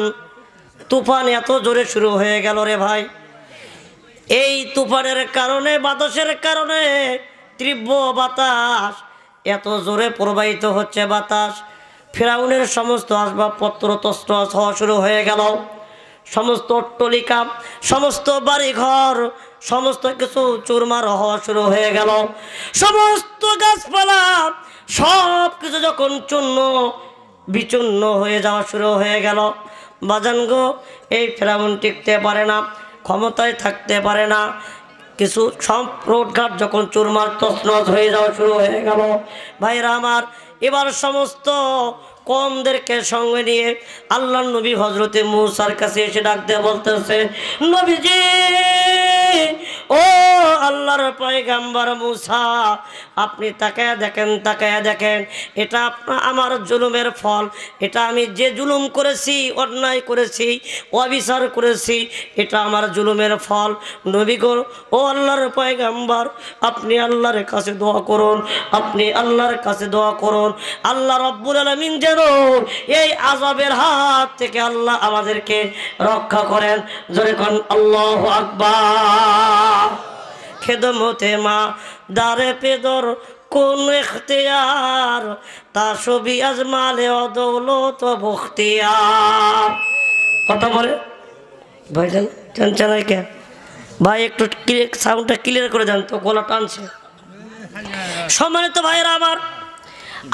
তুফান এত জোরে শুরু হয়ে গেল রে ভাই, এই তুফানের কারণে, বাতাসের কারণে, তীব্র বাতাস এত জোরে প্রবাহিত হচ্ছে বাতাস, ফিরাউনের সমস্ত আসবাবপত্র তছনছ হওয়া শুরু হয়ে গেল। সমস্ত অট্টালিকা, সমস্ত বাড়িঘর, সমস্ত কিছু চুরমার হওয়া শুরু হয়ে গেল। সমস্ত গাছপালা সব কিছু যখন চূর্ণ বিচূর্ণ হয়ে যাওয়া শুরু হয়ে গেল, বাজান গো, এই ফিরাউন টিকতে পারে না, ক্ষমতায় থাকতে পারে না। কিছু সব রোডঘাট যখন চুরমার তছনছ হয়ে যাওয়া শুরু হয়ে গেল, ভাইরা আমার, এবার সমস্ত কওমদেরকে সঙ্গে নিয়ে আল্লাহর নবী হযরতে মূসার কাছে এসে ডাক দিয়ে বলতেছে, নবীজি, ও আল্লাহর পয়গম্বর মূসা, আপনি তাকায়া দেখেন, তাকায়া দেখেন, এটা আমার জুলুমের ফল। এটা আমি যে জুলুম করেছি, অন্যায় করেছি, অবিচার করেছি, এটা আমার জুলুমের ফল। নবী গো, ও আল্লাহর পয়গম্বর, আপনি আল্লাহর কাছে দোয়া করুন, আপনি আল্লাহর কাছে দোয়া করুন, আল্লাহ রাব্বুল আলামিন যেন এই আযাবের হাত থেকে আল্লাহ আমাদেরকে রক্ষা করেন। জোরে কোন আল্লাহু আকবার। খেদমতে মা দারে পেদর কোন ইখতিয়ার, তা সবই আজমালে অদৌলত বখতিয়ার। কথা বলে ভাইজান, চাঞ্চালাই কে ভাই, একটু সাউন্ডটা ক্লিয়ার করে দেন তো, গলা টানছে। সম্মানিত ভাইয়েরা আমার,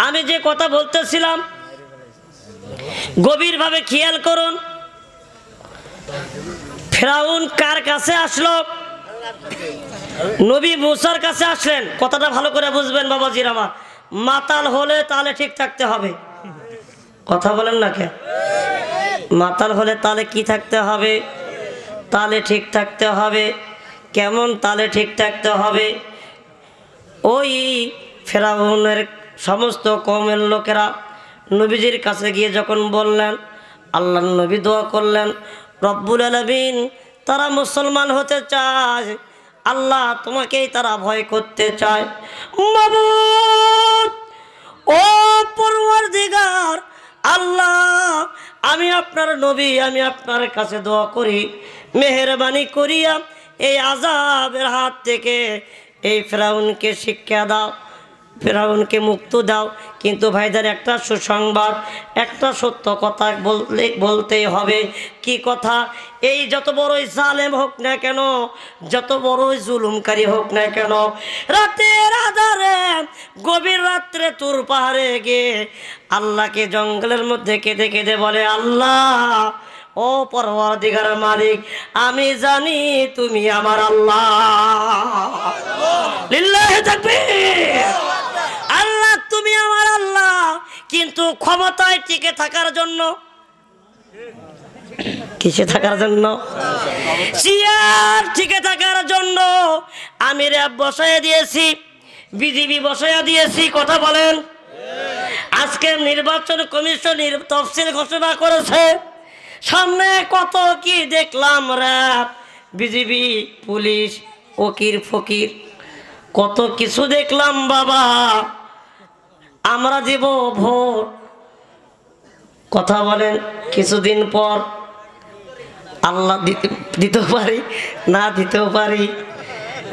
আমি যে কথা বলতেছিলাম গভীরভাবে খেয়াল করুন। ফিরাউন কার কাছে আসলো? নবী মূসার কাছে আসলেন। কথাটা ভালো করে বুঝবেন বাবাজির আমার, মাতাল হলে তাহলে ঠিক থাকতে হবে। কথা বলেন না কে? মাতাল হলে তাহলে কি থাকতে হবে? তাহলে ঠিক থাকতে হবে। কেমন তাহলে ঠিক থাকতে হবে? ওই ফিরাউনের সমস্ত কওমের লোকেরা নবীজির কাছে গিয়ে যখন বললেন, আল্লাহর নবী দোয়া করলেন, রব্বুল আলামিন, তারা মুসলমান হতে চায়, আল্লাহ তোমাকেই তারা ভয় করতে চায়। মাবুদ, ও পরওয়ারদিগার আল্লাহ, আমি আপনার নবী, আমি আপনার কাছে দোয়া করি, মেহেরবানি করিয়া এই আযাবের হাত থেকে এই ফিরাউনকে শিক্ষা দাও, ফিরাউনকে মুক্ত দাও। কিন্তু ভাইদের একটা সুসংবাদ, একটা সত্য কথা বলতেই হবে। কি কথা? এই যত বড়ই জালেম হোক না কেন, যত বড়ই জুলুমকারী হোক না কেন, রাতের আধারে গভীর রাত্রে তুর পাহাড়ে গিয়ে আল্লাহকে জঙ্গলের মধ্যে কেঁদে কেঁদে বলে, আল্লাহ ও পরওয়ারদিগার মালিক, আমি জানি তুমি আমার আল্লাহ। লিল্লাহি তাকবীর। আল্লাহ তুমি আমার আল্লাহ, কিন্তু ক্ষমতায় টিকে থাকার জন্য, কিসে থাকার জন্য? চেয়ার টিকে থাকার জন্য আমি র‍্যাব বসাইয়া দিয়েছি, বিজিবি বসাইয়া দিয়েছি। কথা বলেন। আজকে নির্বাচন কমিশন তফসিল ঘোষণা করেছে, সামনে কত কি দেখলাম, র‍্যাব, বিজিবি, পুলিশ, ওকির ফকির, কত কিছু দেখলাম বাবা। আমরা দিব ভোট, কথা বলেন, কিছুদিন পর আল্লাহ দিতেও পারি, না দিতেও পারি।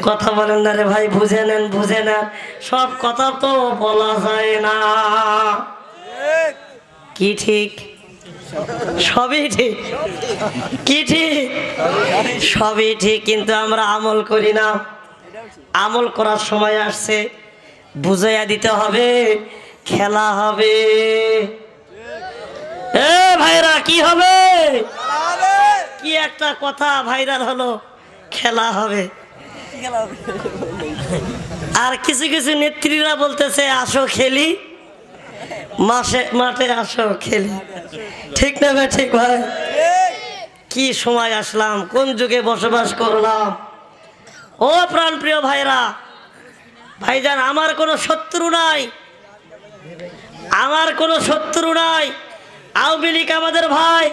কথা বলেন না রে ভাই, বুঝে নেন, বুঝে নেন। সব কথা তো বলা যায় না। কি ঠিক? সবই ঠিক। কি ঠিক? সবই ঠিক, কিন্তু আমরা আমল করি না। আমল করার সময় আসছে, বুঝাইয়া দিতে হবে, খেলা হবে। এ ভাইরা, কি হবে? কি একটা কথা ভাইরাল হলো, খেলা হবে। আর কিছু কিছু নেত্রীরা বলতেছে আসো খেলি, মাঠে আসো খেলি। ঠিক না ভাই? ঠিক ভাই? কি সময় আসলাম, কোন যুগে বসবাস করলাম। ও প্রাণ প্রিয় ভাইরা, ভাইজান, আমার কোনো শত্রু নাই, আমার কোনো শত্রু নাই। আওয়ামী লীগ আমাদের ভাই,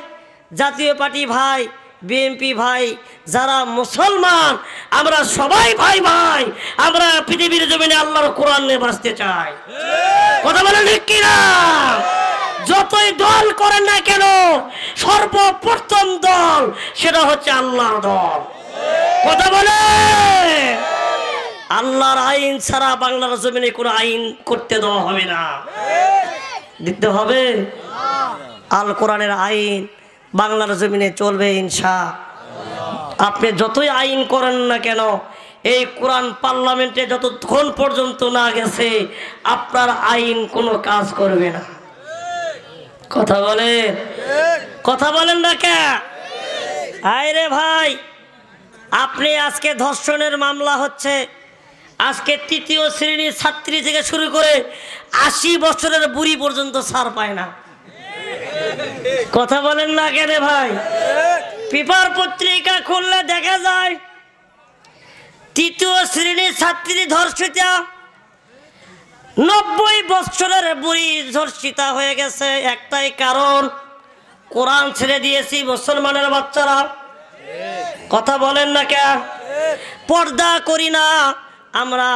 জাতীয় পার্টি ভাই, বিএনপি ভাই, যারা মুসলমান আমরা সবাই ভাই ভাই। আমরা পৃথিবীর জমিনে আল্লাহর কোরআন নিয়ে বাঁচতে চাই। কথা বলেন ঠিক কিনা? যতই দল করেন না কেন, সর্বপ্রথম দল সেটা হচ্ছে আল্লাহর দল। কথা বলে, আল্লাহর আইন ছাড়া বাংলার জমিনে কোনো আইন করতে দেওয়া হবে না, দিতে হবে। আল কোরআনের আইন বাংলার জমিনে চলবে ইনশাআল্লাহ। আপনি যতই আইন করেন না কেন, এই কোরআন পার্লামেন্টে যতক্ষণ পর্যন্ত না গেছে, আপনার আইন কোনো কাজ করবে না। কথা বলেন, কথা বলেন না কে? আরে ভাই, আপনি আজকে ধর্ষণের মামলা হচ্ছে, আজকে তৃতীয় শ্রেণীর ছাত্রী থেকে শুরু করে 80 বছরের বুড়ি পর্যন্ত ছাড় পায় না। কথা বলেন না কেন ভাই? পেপার পত্রিকা খুললে দেখা যায় তৃতীয় শ্রেণীর ছাত্রী ধর্ষিতা, 90 বছরের বুড়ি ধর্ষিতা হয়ে গেছে। একটাই কারণ, কোরআন ছেড়ে দিয়েছি মুসলমানের বাচ্চারা। কথা বলেন না কে? পর্দা করি না আমরা,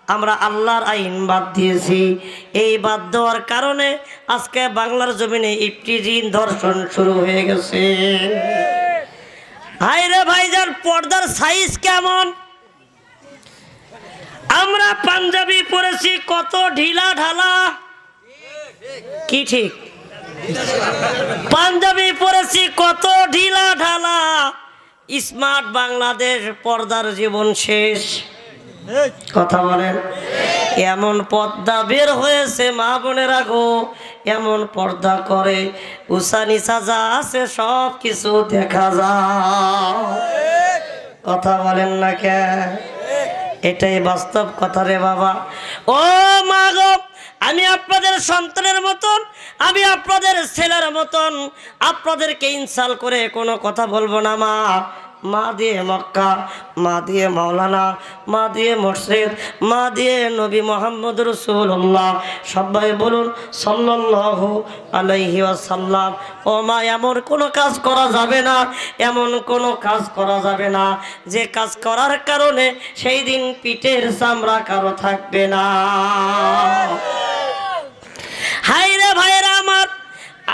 আমরা আল্লাহর আইন বাদ দিয়েছি। এই বাদ দেওয়ার কারণে আজকে বাংলার জমিনে ইফতিজিন ধর্ষণ শুরু হয়ে গেছে। হায়রে ভাইজান, পর্দার সাইজ কেমন! আমরা পাঞ্জাবি পরেছি কত ঢিলা ঢালা। কি ঠিক? পাঞ্জাবি পরেছি কত ঢিলা ঢালা। স্মার্ট বাংলাদেশ, পর্দার জীবন শেষ। কথা বলেন। এমন পর্দা বের হয়েছে মা বোনেরা গো, এমন পর্দা করে উষা নিশা যা আছে সব কিছু দেখা যায়। কথা বলেন না কে? এটাই বাস্তব কথা রে বাবা। ও মা গো, আমি আপনাদের সন্তানের মতন, আমি আপনাদের ছেলের মতন আপনাদেরকে ইনসাল্ট করে কোনো কথা বলবো না। মা, মা দিয়ে মক্কা, মা দিয়ে মাওলানা, মা দিয়ে মুর্শিদ, মা দিয়ে নবী মুহাম্মদ রাসূলুল্লাহ। সবাই বলুন সাল্লাল্লাহু আলাইহি ওয়াসাল্লাম। ও মা, এমন কোনো কাজ করা যাবে না, এমন কোনো কাজ করা যাবে না যে কাজ করার কারণে সেই দিন পিঠের চামড়া কারো থাকবে না। হায়রে ভাইরা আমার,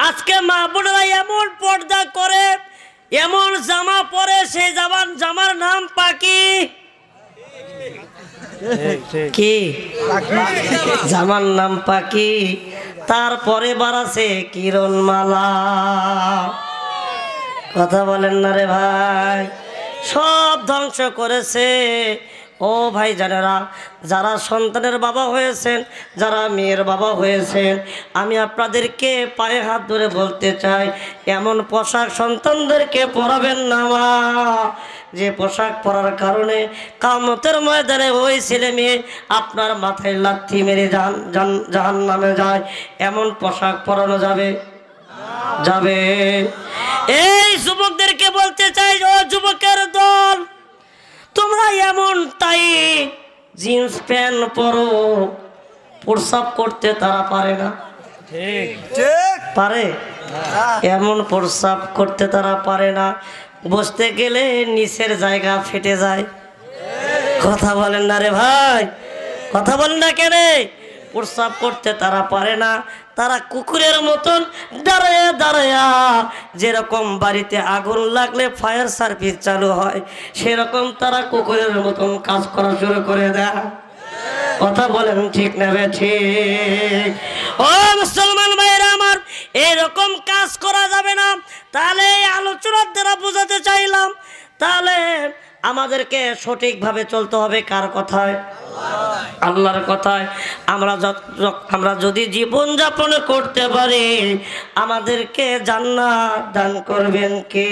আজকে মা বোনেরা এমন পর্দা করে, এমন জামা পরে, সেই জামার নাম পাখি। কি জামার নাম পাখি, তারপরে বাড়াছে কিরণমালা। কথা বলেন না রে ভাই? সব ধ্বংস করেছে ও ভাই জানেরা, যারা সন্তানের বাবা হয়েছেন, যারা মেয়ের বাবা হয়েছেন, আমি আপনাদেরকে পায়ে হাত ধরে বলতে চাই, এমন পোশাক সন্তানদেরকে পরাবেন না মা, যে পোশাক পরার কারণে কিয়ামতের ময়দানে ওই ছেলে মেয়ে আপনার মাথায় লাথি মেরে জাহান্নামে যায়। এমন পোশাক পরানো যাবে। এই যুবকদেরকে বলতে চাই, ও যুবকের দল, তোমরা এমন টাইট জিন্স প্যান্ট পরো, প্রস্রাব করতে তারা পারে না, পারে? এমন প্রস্রাব করতে তারা পারে না, বসতে গেলে নিচের জায়গা ফেটে যায়। কথা বলেন না রে ভাই, কথা বলেন না কেন? প্রস্রাব করতে তারা পারে না, তারা কুকুরের মতন দাঁড়ায়া দাঁড়ায়া, যেরকম বাড়িতে আগুন লাগলে ফায়ার সার্ভিস চালু হয়, সেরকম তারা কুকুরের মতন কাজ করা শুরু করে দেয়। কথা বলেন ঠিক নেবে ঠিক? ও মুসলমান ভাইরা আমার, এরকম কাজ করা যাবে না। তাহলে এই আলোচনার দ্বারা বোঝাতে চাইলাম, তাহলে আমাদেরকে সঠিকভাবে চলতে হবে কার কথায়? আল্লাহর কথায়। আমরা যদি জীবন যাপন করতে পারি, আমাদেরকে জান্নাত দান করবেন কে?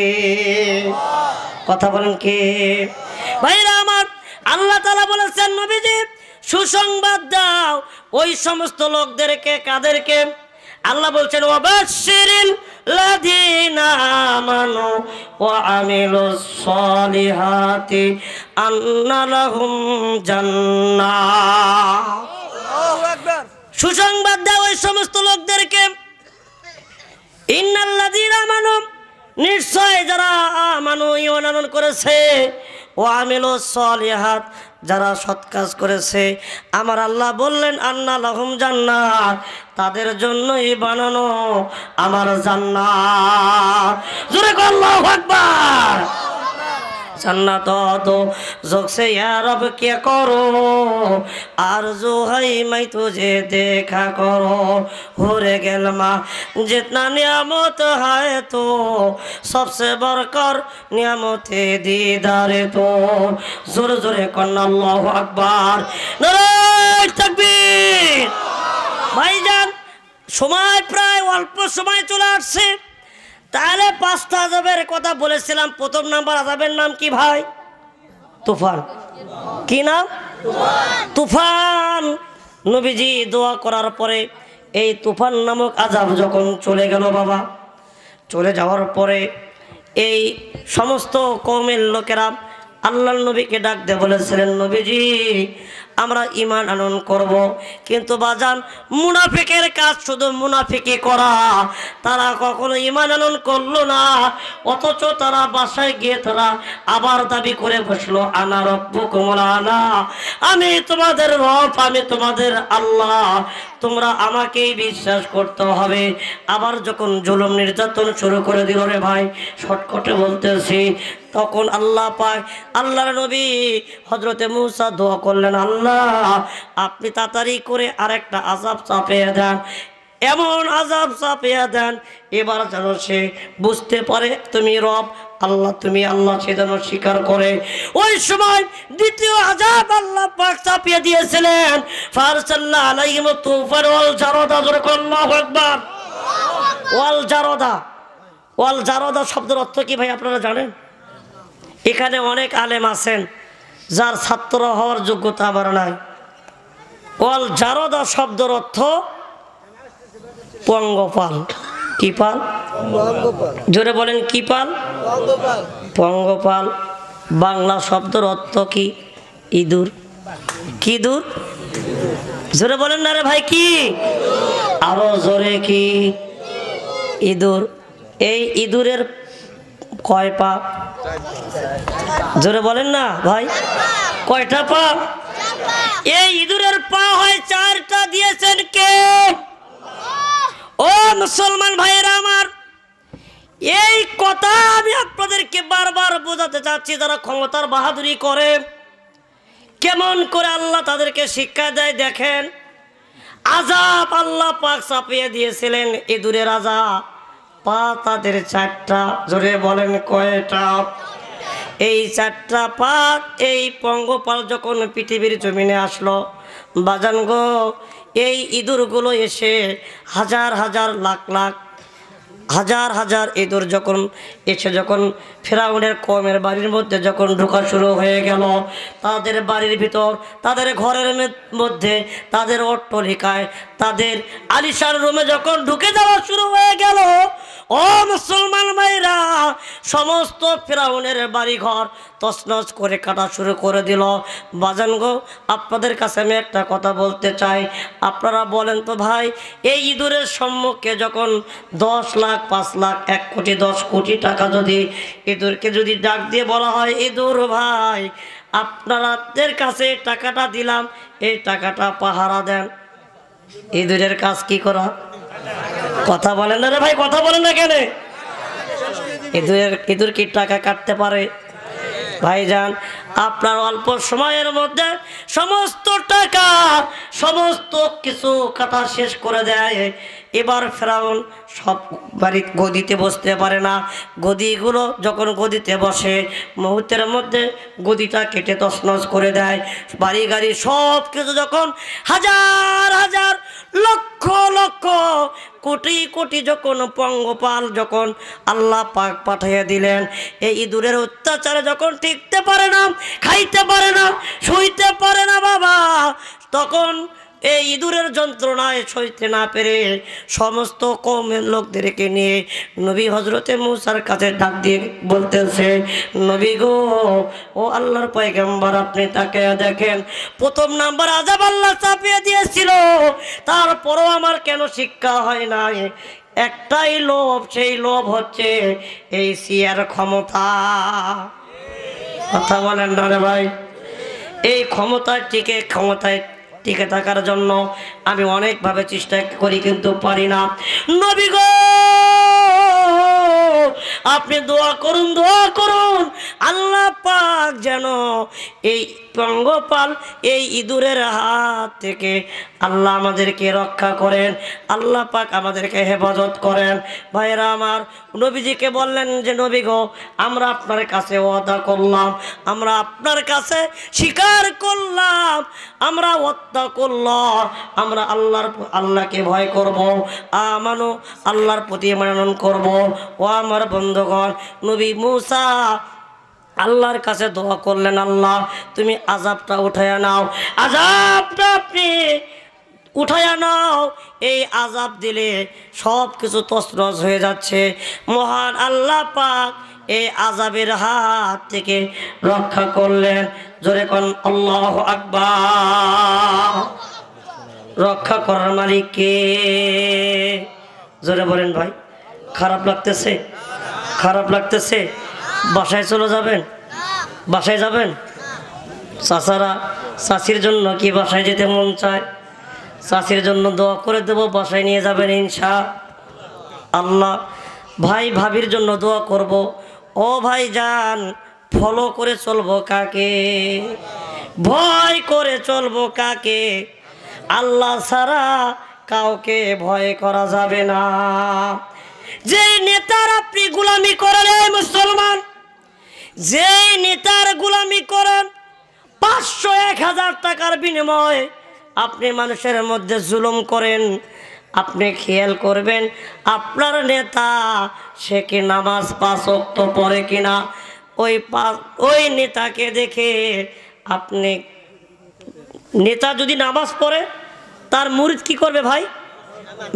কথা বলেন কে? ভাইরা আমার, আল্লাহ তাআলা বলেছেন, নবীজি সুসংবাদ দাও ওই সমস্ত লোকদেরকে। কাদেরকে? আল্লাহ বলছেন, ওয়াবাশশিরিল লাযীনা আমানু ওয়া আমিলুস সলিহাতি আন্না লাহুম জান্নাহ। আল্লাহু আকবার। সুসংবাদ দাও ওই সমস্ত লোকদেরকে, ইন্নাল লাযীনা আমানু, নিশ্চয় যারা আমানু ঈমান করেছে, ওয়া আমিলুস সলিহাত, যারা সৎ কাজ করেছে, আমার আল্লাহ বললেন আন্না লাহুম জান্নাত, তাদের জন্যই বানানো আমার জান্নাত। জোরে বলো আল্লাহু আকবার। জান্নাত তো জোকসে ইয়া রব কে করো, আরজু হাই মাই তুঝে দেখা করো, হোরে গেল মা জিতনা নিয়ামত হায় তো সবসে বরকর নিয়ামতে দিদারে তো। জোরে জোরে কন্না আল্লাহু আকবার, নারায়ে তাকবীর। ভাইজান, সময় প্রায় অল্প সময় চলে আসছে। তাহলে 5টা আযাবের কথা বলেছিলাম। প্রথম নাম্বার আযাবের নাম কি ভাই? তুফান। কি নাম? তুফান। নবীজি দোয়া করার পরে এই তুফান নামক আযাব যখন চলে গেল বাবা, চলে যাওয়ার পরে এই সমস্ত কওমের লোকেরা আল্লাহর নবীকে ডাক দিয়ে বলেছিলেন, নবীজি আমরা ঈমান আনয়ন করব, কিন্তু বাজান মুনাফিকের কাজ শুধু মুনাফিকি করা, তারা কখনো ঈমান আনয়ন করলো না। অথচ তারা বাসায় গিয়ে তারা আবার দাবি করে বসলো, আনা রব্বুকুমুল আলা, আমি তোমাদের রব, আমি তোমাদের আল্লাহ, তোমরা আমাকেই বিশ্বাস করতে হবে। আবার যখন জুলুম নির্যাতন শুরু করে দিল রে ভাই, শর্টকাটে বলতেছি, তখন আল্লাহ পাক, আল্লাহর নবী হযরতে মূসা দোয়া করলেন, আল্লাহ আপনি তাড়াতাড়ি করে আরেকটা আযাব চাপিয়ে দেন, এমন আযাব চাপিয়ে দেন এবার যেন সে বুঝতে পারে তুমি রব আল্লাহ, তুমি আল্লাহ, সে যেন স্বীকার করে। ওই সময় দ্বিতীয় আযাব আল্লাহ পাক চাপিয়ে দিয়েছিলেন, ফারসাল্লাহ আলাইহিম তুফান ওয়াল জারাদা। আল্লাহু আকবার। ওয়াল জারাদা, ওয়াল জারাদা শব্দের অর্থ কি ভাই আপনারা জানেন? এখানে অনেক আলেম আছেন যার ছাত্র হওয়ার যোগ্যতা আবার নাই। ওয়াল জারাদা শব্দের অর্থ পঙ্গপাল। কি পাল? জোরে বলেন কি পাল? পঙ্গপাল। বাংলা শব্দের অর্থ কি? ইঁদুর। কি দূর? জোরে বলেন না রে ভাই, কি? আরো জোরে কি? ইঁদুর। এই ইঁদুরের কয় পা? জোরে বলেন না ভাই, কয়টা পা? এই ইঁদুরের পা হয় 4টা। দিয়েছেন কে? ও মুসলমান ভাইয়েরা আমার, এই কথা আমি আপনাদেরকে বারবার বোঝাতে চাচ্ছি। যারা ক্ষমতার বাহাদুরি করে, কেমন করে আল্লাহ তাদেরকে শিক্ষা দেয় দেখেন। আযাব আল্লাহ পাক চাপিয়ে দিয়েছিলেন, ইঁদুরের আযাব। পা তাদের 4টা। জোরে বলেন কয়টা? এই চারটা পাক এই পঙ্গপাল যখন পৃথিবীর জমিনে আসলো বাজান গো, এই ইঁদুরগুলো এসে হাজার হাজার লাখ লাখ হাজার হাজার ইঁদুর যখন এসে যখন ফেরাউনের কওমের বাড়ির মধ্যে যখন ঢোকা শুরু হয়ে গেল, তাদের বাড়ির ভিতর, তাদের ঘরের মধ্যে, তাদের অট্টালিকায়, তাদের আলিশান রুমে যখন ঢুকে যাওয়া শুরু হয়ে গেল, ও মুসলমান ভাইরা, সমস্ত ফেরাউনের বাড়িঘর তছনছ করে কাটা শুরু করে দিল। বাজান গো, আপনাদের কাছে আমি একটা কথা বলতে চাই, আপনারা বলেন তো ভাই, এই ইঁদুরের সম্মুখে যখন 10 লাখ 5 লাখ 1 কোটি 10 কোটি টাকা যদি ইঁদুরকে যদি ডাক দিয়ে বলা হয়, ইঁদুর ভাই আপনাদের কাছে টাকাটা দিলাম, এই টাকাটা পাহারা দেন, ইঁদুরের কাজ কি করা? কথা বলেন না রে ভাই, কথা বলেন না কেন? ইঁদুর কি টাকা কাটতে পারে? ভাইজান, আপনার অল্প সময়ের মধ্যে সমস্ত টাকা সমস্ত কিছু কাটা শেষ করে দেয়। এবার ফেরাউন সব বাড়ি গদিতে বসতে পারে না, গদিগুলো যখন গদিতে বসে মুহূর্তের মধ্যে গদিটা কেটে তছনছ করে দেয়। বাড়ি গাড়ি সব কিছু যখন হাজার হাজার লক্ষ লক্ষ কোটি কোটি যখন পঙ্গপাল যখন আল্লাহ পাক পাঠিয়ে দিলেন, এই ইঁদুরের অত্যাচারে যখন টিকতে পারে না, খাইতে পারে না, শুইতে পারে না বাবা, তখন এই ইঁদুরের যন্ত্রণায় সইতে না পেরে সমস্ত কওমের লোকদেরকে নিয়ে নবী হজরতে মুসার কাছে ডাক দিয়ে বলতেছে, নবী গো, ও আল্লাহর পয়গম্বর, আপনি তাকে দেখেন, প্রথম নাম্বার আযাব আল্লাহ চাপিয়ে দিয়েছিল, তারপরও আমার কেন শিক্ষা হয় নাই? একটাই লোভ, সেই লোভ হচ্ছে এই সিয়ার ক্ষমতা। কথা বলেন না রে ভাই? এই ক্ষমতায় টিকে থাকার জন্য আমি অনেকভাবে চেষ্টা করি কিন্তু পারি না। নবী গো, আপনি দোয়া করুন আল্লাহ পাক যেন এই পঙ্গপাল এই ইঁদুরের হাত থেকে আল্লাহ আমাদেরকে রক্ষা করেন, আল্লাহ পাক আমাদেরকে হেফাজত করেন। ভাইরা আমার, নবীজিকে বললেন যে নবী গো, আমরা আপনার কাছে ওয়াদা করলাম, আমরা আপনার কাছে স্বীকার করলাম, আমরা ওয়াদা করলাম, আমরা আল্লাহকে ভয় করব, আমানো আল্লাহর প্রতি মানন করব। ও আমার বন্ধুগণ, নবী মুসা আল্লাহর কাছে দোয়া করলেন, আল্লাহ তুমি আযাবটা উঠায়া নাও, আযাবটা আপনি উঠায়া নাও, এই আযাব দিলে সব কিছু তছনছ হয়ে যাচ্ছে। মহান আল্লাহ পাক এই আযাবের হাত থেকে রক্ষা করলেন। জোরে কোন আল্লাহু আকবার। রক্ষা করার মালিক কে? জোরে বলেন ভাই। খারাপ লাগতেছে? খারাপ লাগতেছে? বাসায় চলে যাবেন? বাসায় যাবেন? চাচারা, চাচির জন্য কি বাসায় যেতে মন চায়? চাচির জন্য দোয়া করে দেবো, বাসায় নিয়ে যাবেন ইনশাআল্লাহ। ভাই ভাবির জন্য দোয়া করব। ও ভাই যান, ফলো করে চলবো কাকে? ভয় করে চলবো কাকে? আল্লাহ ছাড়া কাউকে ভয় করা যাবে না। যে নেতার আপনি গোলামি করেন এই মুসলমান, যে নেতার গোলামি করেন, 500-1000 টাকার বিনিময়ে আপনি মানুষের মধ্যে জুলুম করেন, আপনি খেয়াল করবেন আপনার নেতা সে কি নামাজ 5 ওয়াক্ত পড়ে কিনা। ওই নেতাকে দেখে আপনি, নেতা যদি নামাজ পড়ে তার মুরিদ কি করবে ভাই?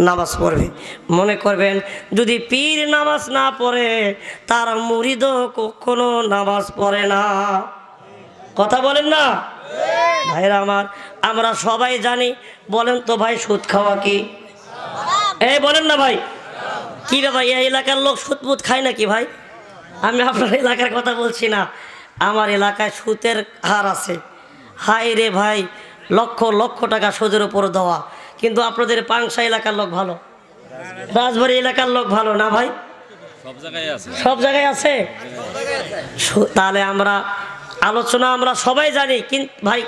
নামাজ পড়বে। মনে করবেন যদি পীর নামাজ না পড়ে তার মুরিদও কখনো নামাজ পড়ে না। কথা বলেন না ভাইরা আমার? আমরা সবাই জানি। বলেন তো ভাই, সুদ খাওয়া কি? এই বলেন না ভাই, কি ব্যাপার? এই এলাকার লোক সুদ খায় নাকি ভাই? আমি আপনার এলাকার কথা বলছি না, আমার এলাকায় সুদের হার আছে। হাই রে ভাই, লক্ষ লক্ষ টাকা সুদের উপর দেওয়া। কিন্তু আপনাদের পাংশা এলাকার লোক ভালো, রাজবাড়ী এলাকার লোক ভালো না ভাই? সব জায়গায় আছে। তাহলে আমরা আলোচনা আমরা সবাই জানি, কিন্তু ভাই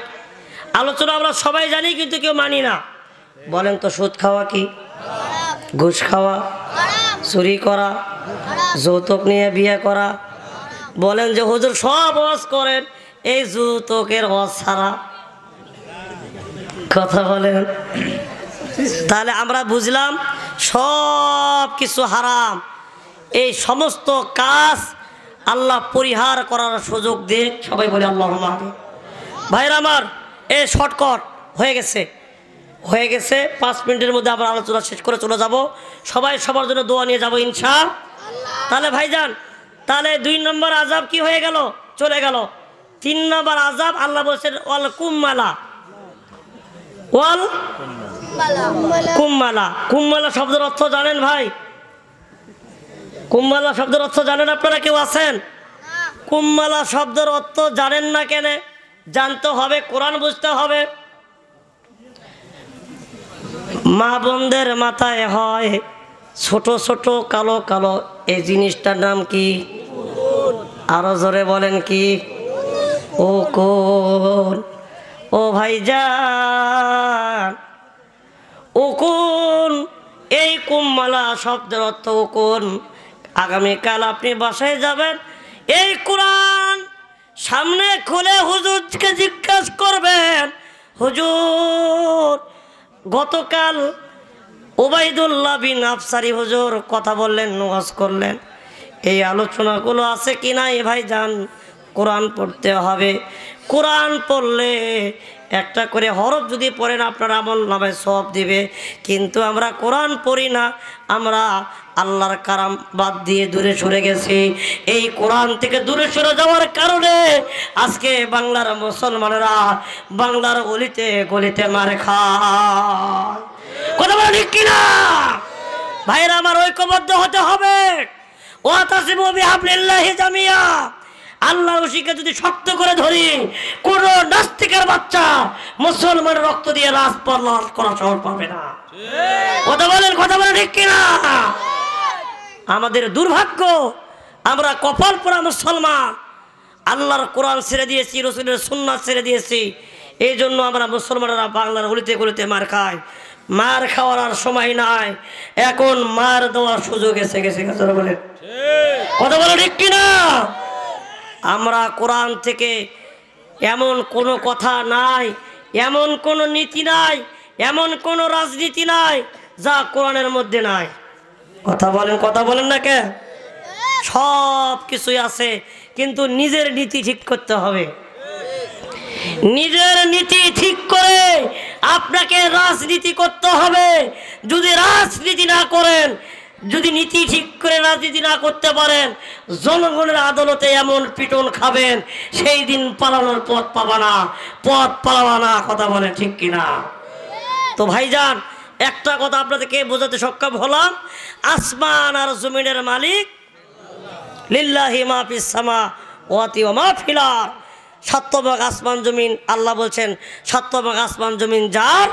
আলোচনা আমরা সবাই জানি কিন্তু কেউ মানি না। বলেন তো, সুদ খাওয়া কি? ঘুষ খাওয়া, চুরি করা, যৌতুক নিয়ে বিয়ে করা, বলেন যে হুজুর সব ওয়াজ করেন, এই যৌতুকের ওয়াজ ছাড়া। কথা বলেন। তাহলে আমরা বুঝলাম সব কিছু হারাম। এই সমস্ত কাজ আল্লাহ পরিহার করার সুযোগ দিয়ে সবাই বলে আল্লাহুম্মা আমিন। ভাইরা আমার, এই শর্টকাট হয়ে গেছে 5 মিনিটের মধ্যে আমরা আলোচনা শেষ করে চলে যাব। সবাই সবার জন্য দোয়া নিয়ে যাবো ইনশাআল্লাহ। তাহলে ভাইজান, তাহলে 2 নম্বর আযাব কি হয়ে গেল? চলে গেল। 3 নম্বর আযাব আল্লাহ বলছেন ওয়াল কুম্মালা। ওয়াল কুম্মালা। কুম্মালা শব্দের অর্থ জানেন ভাই? কুম্মালা শব্দের অর্থ জানেন আপনারা? কেউ আছেন? কুম্মালা শব্দের অর্থ জানেন না কেন? জানতে হবে, কোরআন বুঝতে হবে। মা বোনদের মাথায় হয় ছোট ছোট কালো কালো, এই জিনিসটার নাম কি? আরো জোরে বলেন কি? ও কোন? ও ভাইজান, উকুন। এই কুম্মালা শব্দের অর্থ উকুন। আগামীকাল আপনি বাসায় যাবেন, এই কোরআন সামনে খুলে হুজুরকে জিজ্ঞাসা করবেন, হুজুর গতকাল ওবাইদুল্লাহ বিন আফসারি হুজুর কথা বললেন, ওয়াজ করলেন, এই আলোচনাগুলো আছে কি না? এ ভাইজান কোরআন পড়তে হবে। কোরআন পড়লে একটা করে হরফ যদি পড়েন আপনার আমল নামায় সওয়াব দিবে। কিন্তু আমরা কোরআন পড়ি না, আমরা আল্লাহর কালাম বাদ দিয়ে দূরে সরে গেছি। এই কোরআন থেকে দূরে সরে যাওয়ার কারণে আজকে বাংলার মুসলমানেরা বাংলার গলিতে গলিতে মার খায়। কথা বলে ঠিক কিনা? ভাইরা আমার, ঐক্যবদ্ধ হতে হবে। ওয়াতাসিমু বিহাবলিল্লাহি জামিয়া। আল্লাহর রশিকে যদি শক্ত করে ধরি, কোন নাস্তিকের বাচ্চা মুসলমানের রক্ত দিয়ে রাজপথ লাল করা সহজ পাবে না। কথা বলেন ঠিক কিনা? আমাদের দুর্ভাগ্য, আমরা কপাল পোড়া মুসলমান। আল্লাহর কোরআন ছেড়ে দিয়েছি, রসুলের সুন্নাত ছেড়ে দিয়েছি। এই জন্য আমরা মুসলমানেরা বাংলার গলিতে গলিতে মার খাই। মার খাওয়ার আর সময় নাই, এখন মার দেওয়ার সুযোগ এসে গেছে। কথা বলেন ঠিক কিনা? আমরা কোরআন থেকে এমন কোনো কথা নাই, এমন কোনো নীতি নাই, এমন কোনো রাজনীতি নাই যা কোরআনের মধ্যে নাই। কথা বলেন না কে? সব কিছুই আছে, কিন্তু নিজের নীতি ঠিক করতে হবে। নিজের নীতি ঠিক করে আপনাকে রাজনীতি করতে হবে। যদি রাজনীতি না করেন, যদি নীতি ঠিক করে রাজনীতি না করতে পারেন, জনগণের আদালতে এমন পিটন খাবেন, সেই দিন পালানোর পথ পাবা না। কথা বলেন ঠিক কিনা? তো ভাইজান, একটা কথা আপনাদেরকে বোঝাতে সক্ষম হলাম, আসমান আর জমিনের মালিক লিল্লাহি মা ফিস সামাওয়াতি ওয়া মা ফিল আরদ। 7 ভাগ আসমান জমিন, আল্লাহ বলছেন 7 ভাগ আসমান জমিন যার,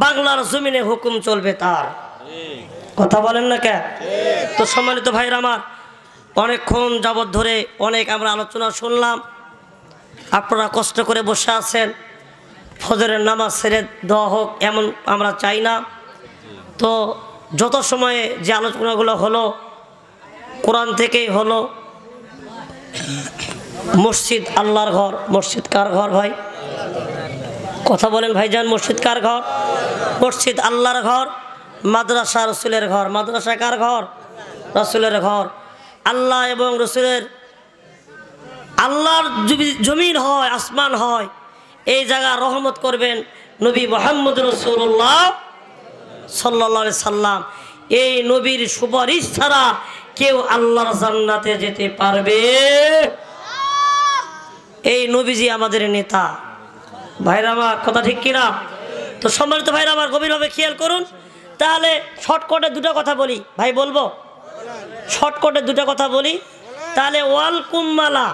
বাংলার জমিনে হুকুম চলবে তার। কথা বলেন না কে? তো সম্মানিত ভাইরা আমার, অনেকক্ষণ যাবৎ ধরে অনেক আমরা আলোচনা শুনলাম। আপনারা কষ্ট করে বসে আছেন, ফজরের নামাজ ছেড়ে দেওয়া হোক এমন আমরা চাই না। তো যত সময়ে যে আলোচনাগুলো হলো কোরআন থেকেই হলো। মসজিদ আল্লাহর ঘর। মসজিদ কার ঘর ভাই? কথা বলেন ভাইজান, মসজিদ কার ঘর? মসজিদ আল্লাহর ঘর। মাদ্রাসা রসুলের ঘর। মাদ্রাসা কার ঘর? রসুলের ঘর। আল্লাহ এবং রসুলের, আল্লাহর জমিন হয়, আসমান হয়, এই জায়গা রহমত করবেন নবী মুহাম্মদ রাসূলুল্লাহ সাল্লাল্লাহু আলাইহি সাল্লাম। এই নবীর সুপারিশ ছাড়া কেউ আল্লাহর জান্নাতে যেতে পারবে? এই নবীজি আমাদের নেতা। ভাইরা আমার, কথা ঠিক কিনা? তো সম্মানিত ভাইরা আমার, গভীরভাবে খেয়াল করুন। তাহলে শর্টকাটে 2টা কথা বলি ভাই, বলবো শর্টকাটে 2টা কথা বলি। তাহলে ওয়াল কুম্মালা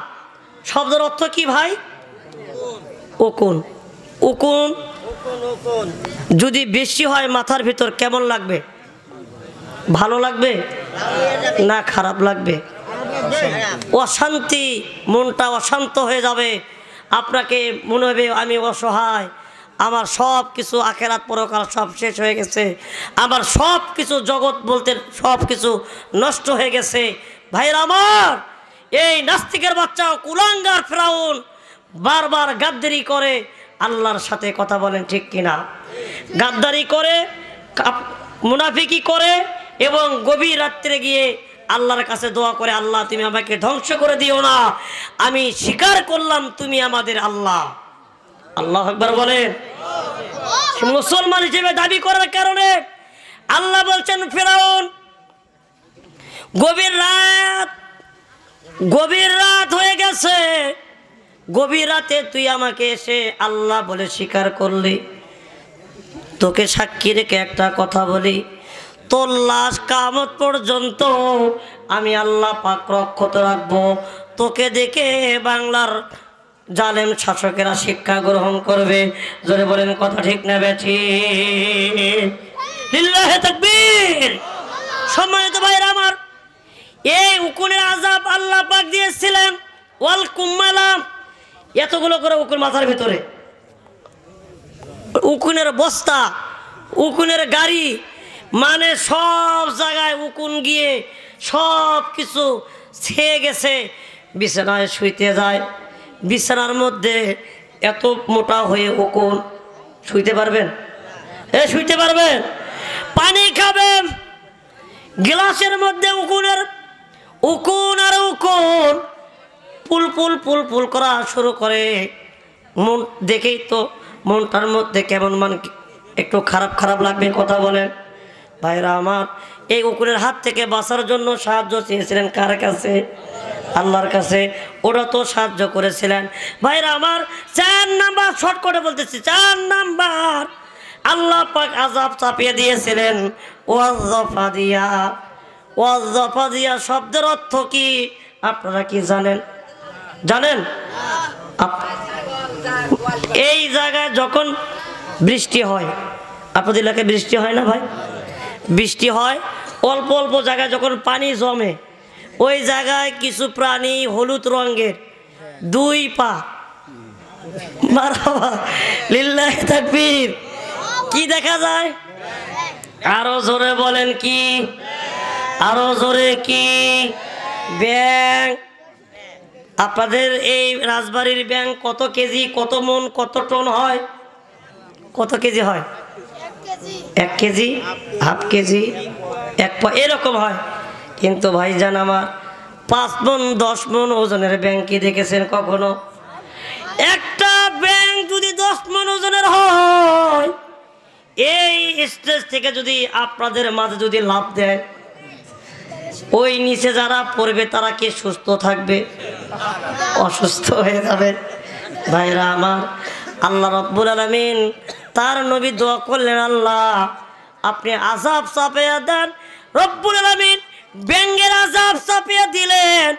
শব্দের অর্থ কি ভাই? উকুন। উকুন যদি বেশি হয় মাথার ভিতর কেমন লাগবে? ভালো লাগবে না খারাপ লাগবে? অশান্তি, মনটা অশান্ত হয়ে যাবে। আপনাকে মনে হবে আমি অসহায়, আমার সব কিছু আখেরাত পরকাল সব শেষ হয়ে গেছে, আমার সব কিছু জগৎ বলতে সব কিছু নষ্ট হয়ে গেছে। ভাইরা আমার, এই নাস্তিকের বাচ্চা কুলাঙ্গার ফেরাউন বারবার গাদ্দারি করে আল্লাহর সাথে, কথা বলেন ঠিক কিনা? গাদ্দারি করে, মুনাফিকি করে এবং গভীর রাত্রে গিয়ে আল্লাহর কাছে দোয়া করে, আল্লাহ তুমি আমাকে ধ্বংস করে দিও না, আমি স্বীকার করলাম তুমি আমাদের আল্লাহ। আল্লাহু আকবার বলেন। মুসলমান হিসেবে দাবি করার কারণে আল্লাহ বলছেন ফেরাউন গভীর রাত হয়ে গেছে, গভীর রাতে তুই আমাকে এসে আল্লাহ বলে স্বীকার করলি, তোকে সাক্ষী রেখে একটা কথা বলি, তোর লাশ কিয়ামত পর্যন্ত আমি আল্লাহ পাক রক্ষত রাখবো, তোকে দেখে বাংলার জালেম শাসকেরা শিক্ষা গ্রহণ করবে। জোরে বলেন কথা ঠিক না বেঠিক? লিল্লাহি তাকবীর। সম্মানিত ভাইরা আমার, এই উকুনের আযাব আল্লাহ পাক দিয়েছিলেন ওয়াল কুম্মালা, এতগুলো করে উকুন মাথার ভিতরে, উকুনের বস্তা, উকুনের গাড়ি, মানে সব জায়গায় উকুন গিয়ে সব কিছু ছেয়ে গেছে। বিছানায় শুইতে যায়, বিছানার মধ্যে এত মোটা হয়ে উকুন, শুইতে পারবেন? শুইতে পারবেন? পানি খাবেন, গ্লাসের মধ্যে উকুন আর উকুন পুল পুল পুল পুল করা শুরু করে। মন দেখেই তো মনটার মধ্যে কেমন একটু খারাপ খারাপ লাগবে, কথা বলেন ভাইরা আমার। এই উকুনের হাত থেকে বাঁচার জন্য সাহায্য চেয়েছিলেন কার কাছে? আল্লাহর কাছে। ওরা তো সাহায্য করেছিলেন। ভাইরা আমার, 4 নাম্বার, শর্টকাটে বলতেছি, 4 নাম্বার আল্লাহ পাক আযাব চাপিয়ে দিয়েছিলেন ওয়াজ্জাফাদিয়া। ওয়াজ্জাফাদিয়া শব্দের অর্থ কি আপনারা কি জানেন? জানেন? এই জায়গায় যখন বৃষ্টি হয়, আপনাদের এলাকায় বৃষ্টি হয় না ভাই? বৃষ্টি হয়, অল্প অল্প জায়গায় যখন পানি জমে, ওই জায়গায় কিছু প্রাণী হলুদ রঙের 2 পা, মারহাবা লিল্লাহি তাকবীর, কি দেখা যায়? আরো জোরে বলেন কি? আরো জোরে কি? ব্যাং। আপনাদের এই রাজবাড়ির ব্যাং কত কেজি, কত মন, কত টন হয়? কত কেজি হয়? 1 কেজি, হাফ কেজি, 1 পা, এরকম হয়। কিন্তু ভাইজান আমার, 5 মন 10 মন ওজনের ব্যাং কি দেখেছেন কখনো? একটা ব্যাং যদি 10 মন ওজনের হয়, এই স্টেজ থেকে যদি আপনাদের মাঝে যদি লাফ দেয়, ওই নিচে যারা পড়বে তারা কি সুস্থ থাকবে? অসুস্থ হয়ে যাবে। ভাইরা আমার, আল্লাহ রাব্বুল আলামিন তার নবী দোয়া করলেন, আল্লাহ আপনি আযাব চাপিয়ে দেন। রব্বুল আলামিন ব্যাঙের আযাব চাপিয়ে দিলেন।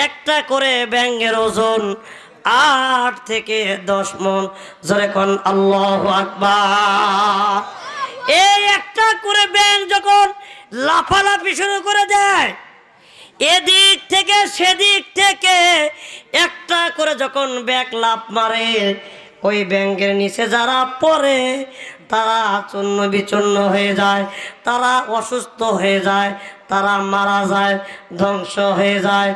একটা করে ব্যাঙের ওজন 8 থেকে 10 মন। জোরে কোন আল্লাহু আকবার। এই একটা করে ব্যাঙ যখন লাফালাফি শুরু করে দেয়, এদিক থেকে সেদিক থেকে একটা করে যখন ব্যাঙ লাফ মারে, ওই ব্যাঙের নিচে যারা পড়ে তারা চূর্ণ বিচূর্ণ হয়ে যায়, তারা অসুস্থ হয়ে যায়, তারা মারা যায়, ধ্বংস হয়ে যায়।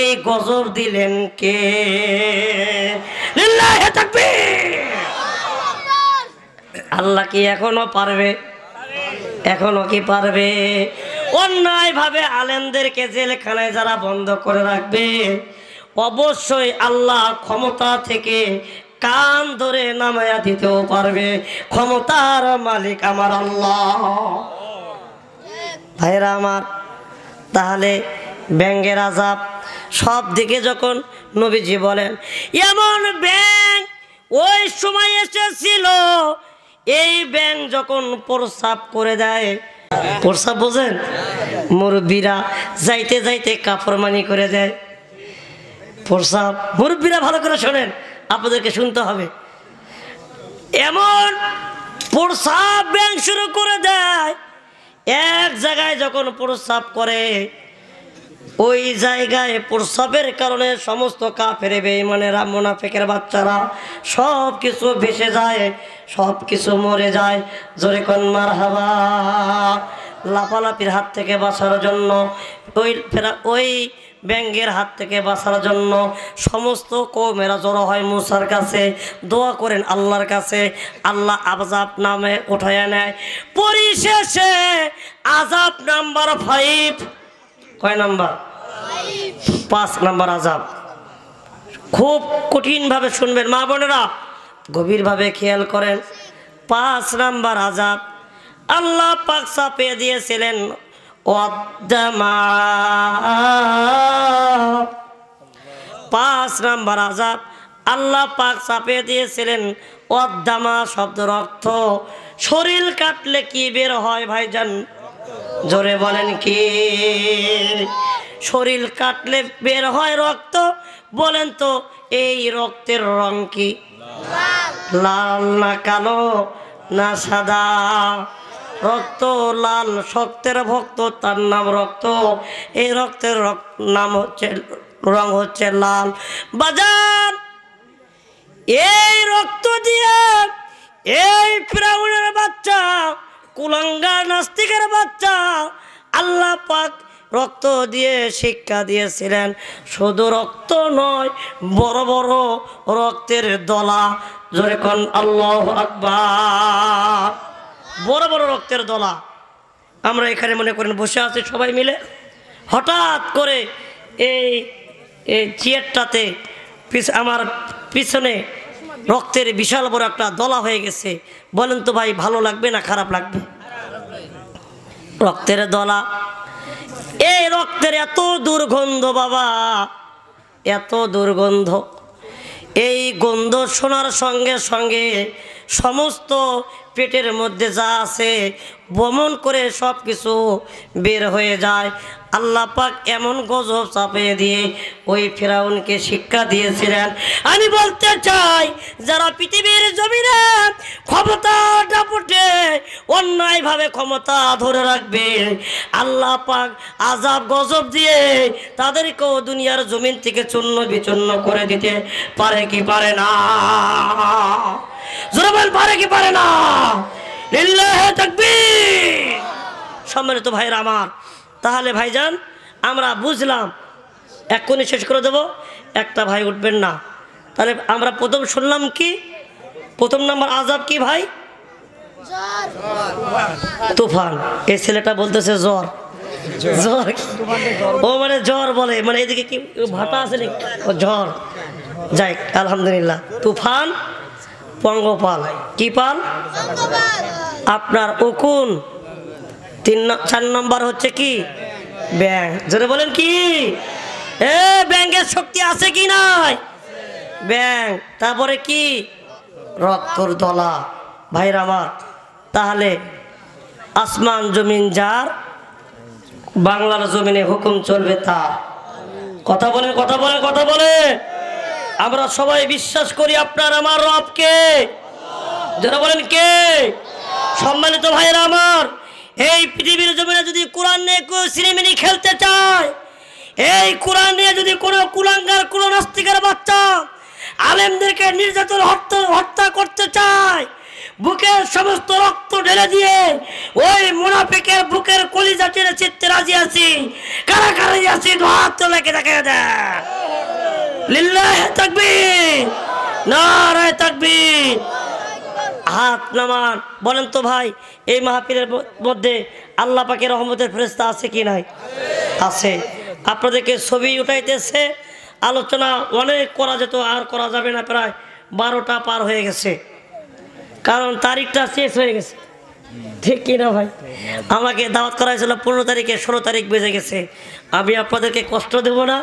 এই গজব দিলেন কে? লিল্লাহি তাকবীর। আল্লাহ কি এখনো পারবে? এখনো কি পারবে? অন্যায় ভাবে আলেমদেরকে জেলখানায় যারা বন্ধ করে রাখবে, অবশ্যই আল্লাহ ক্ষমতা থেকে কান ধরে নামায়া দিতেও পারবে। ক্ষমতার মালিক আমার আল্লাহ। ভাইরা আমার, তাহলে ব্যাঙের আযাব সব দিকে যখন নবীজি বলেন, এমন ব্যাঙ ওই সময় এসেছিল, এই ব্যাঙ যখন প্রস্রাব করে দেয়, প্রস্রাব বোঝেন, মুরব্বীরা যাইতে যাইতে কাফরমানি করে দেয়। প্রস্রাব, মুরব্বীরা ভালো করে শোনেন, আপনাদেরকে শুনতে হবে। এমন প্রস্রাব ব্যাঙ শুরু করে দেয়, এক জায়গায় যখন প্রস্রাব করে, ওই জায়গায় প্রস্রাবের কারণে সমস্ত কাফের বেঈমানেরা, মুনাফিকের বাচ্চারা সব কিছু ভেসে যায়, সব কিছু মরে যায়। জোরে কোন মারহাবা। লাফালাফির হাত থেকে বাঁচার জন্য ওই ব্যাঙের হাত থেকে বাঁচার জন্য সমস্ত কওমেরা জড়ো হয় মুসার কাছে, দোয়া করেন আল্লাহর কাছে। আল্লাহ আযাব নামে উঠাইয়া নেয়। পরিশেষে আযাব নাম্বার 5, কয় নাম্বার? 5 নাম্বার আযাব। খুব কঠিনভাবে শুনবেন মা বোনেরা, গভীরভাবে খেয়াল করেন। 5 নাম্বার আযাব আল্লাহ পাক চাপিয়ে দিয়েছিলেন ওয়াদ্দামা। 5 নাম্বার আযাব আল্লাহ পাক চাপিয়ে দিয়েছিলেন ওয়াদ্দামা শব্দ রক্ত। শরীর কাটলে কি বের হয় ভাইজান? জোরে বলেন কি? শরীর কাটলে বের হয় রক্ত। বলেন তো এই রক্তের রং কি? লাল না কালো না সাদা? রক্ত লাল, শক্তের ভক্ত তার নাম রক্ত। এই রক্তের নাম হচ্ছে, রং হচ্ছে লাল। বাজান এই রক্ত দিয়ে এই ফিরাউনের বাচ্চা, কুলাঙ্গার নাস্তিকের বাচ্চা আল্লাহ পাক রক্ত দিয়ে শিক্ষা দিয়েছিলেন। শুধু রক্ত নয়, বড় বড় রক্তের দলা। জোরে কোন আল্লাহু আকবার। বড় বড় রক্তের দলা। আমরা এখানে মনে করেন বসে আছি সবাই মিলে, হঠাৎ করে এই চেয়ারটাতে আমার পিছনে রক্তের বিশাল বড় একটা দলা হয়ে গেছে। বলেন তো ভাই ভালো লাগবে না খারাপ লাগবে? রক্তের দলা। এই রক্তের এত দুর্গন্ধ বাবা, এত দুর্গন্ধ। এই গন্ধ শোনার সঙ্গে সঙ্গে সমস্ত পেটের মধ্যে যা আছে বমন করে সব কিছু বের হয়ে যায়। আল্লাহ পাক এমন গজব চাপিয়ে দিয়ে ওই ফিরাউনকে শিক্ষা দিয়েছিলেন। আমি বলতে চাই, যারা পৃথিবীর জমিনে ক্ষমতা দাপটে অন্যায়ভাবে ক্ষমতা ধরে রাখবে, আল্লাহ পাক আযাব গজব দিয়ে তাদেরকেও দুনিয়ার জমিন থেকে চূর্ণ বিচূর্ণ করে দিতে পারে কি পারে না? জোরে বল, পারে কি পারে না? লিল্লাহি তাকবীর। সম্মানিত ভাইরা আমার, তাহলে ভাইজান আমরা বুঝলাম, এক্ষুনি শেষ করে দেব, একটা ভাই উঠবেন না। তাহলে আমরা প্রথম শুনলাম কি? প্রথম নাম্বার আযাব কি ভাই? তুফান। এই ছেলেটা বলতেছে জ্বর। জ্বর ও মানে জ্বর বলে, মানে এদিকে কি ভাটা আছে নাকি? জ্বর। যাই আলহামদুলিল্লাহ। তুফান, পঙ্গপাল। কি পাল? আপনার উকুন। 4 নম্বর হচ্ছে কি? ব্যাঙ। জোরে বলেন কি? ব্যাঙের শক্তি আছে কি নাই? ব্যাঙ। তারপরে কি? রক্তর দলা। ভাইরা আমার, তাহলে আসমান জমিন যার, বাংলার জমিনে হুকুম চলবে তার। কথা বলেন, কথা বলেন, কথা বলে। আমরা সবাই বিশ্বাস করি আপনার আমার রবকে। যারা বলেন কে? সম্মানিত ভাইরা আমার, এই পৃথিবীর জমিনে যদি কোরআন নিয়ে কেউ সিনেমিনি খেলতে চায়, এই কোরআন নিয়ে যদি কোনো কুলাঙ্গার, কোনো নাস্তিকের বাচ্চা আলেমদেরকে নির্যাতন হত্যা করতে চায়, বুকের সমস্ত রক্ত ঢেলে দিয়ে ওই মুনাফিকের বুকের কলিজা টেনে চিত্তে রাজি আছি। কারা কারা আছি? হাত তোলা কে দেখা দেয়। লিল্লাহি তাকবীর, নারায়ে তাকবীর। হাত নামান। বলেন তো ভাই, এই মাহফিলের মধ্যে আল্লাহ পাকের রহমতের ফেরেশতা আছে কি নাই? আছে। আপনাদেরকে ছবি উঠাইতেছে, আলোচনা অনেক করা যেত, আর করা যাবে না। প্রায় 12টা পার হয়ে গেছে, কারণ তারিখটা শেষ হয়ে গেছে। ঠিক কি না ভাই? আমাকে দাওয়াত করা হয়েছিল 15 তারিখে, 16 তারিখ বেজে গেছে। আমি আপনাদেরকে কষ্ট দেব না,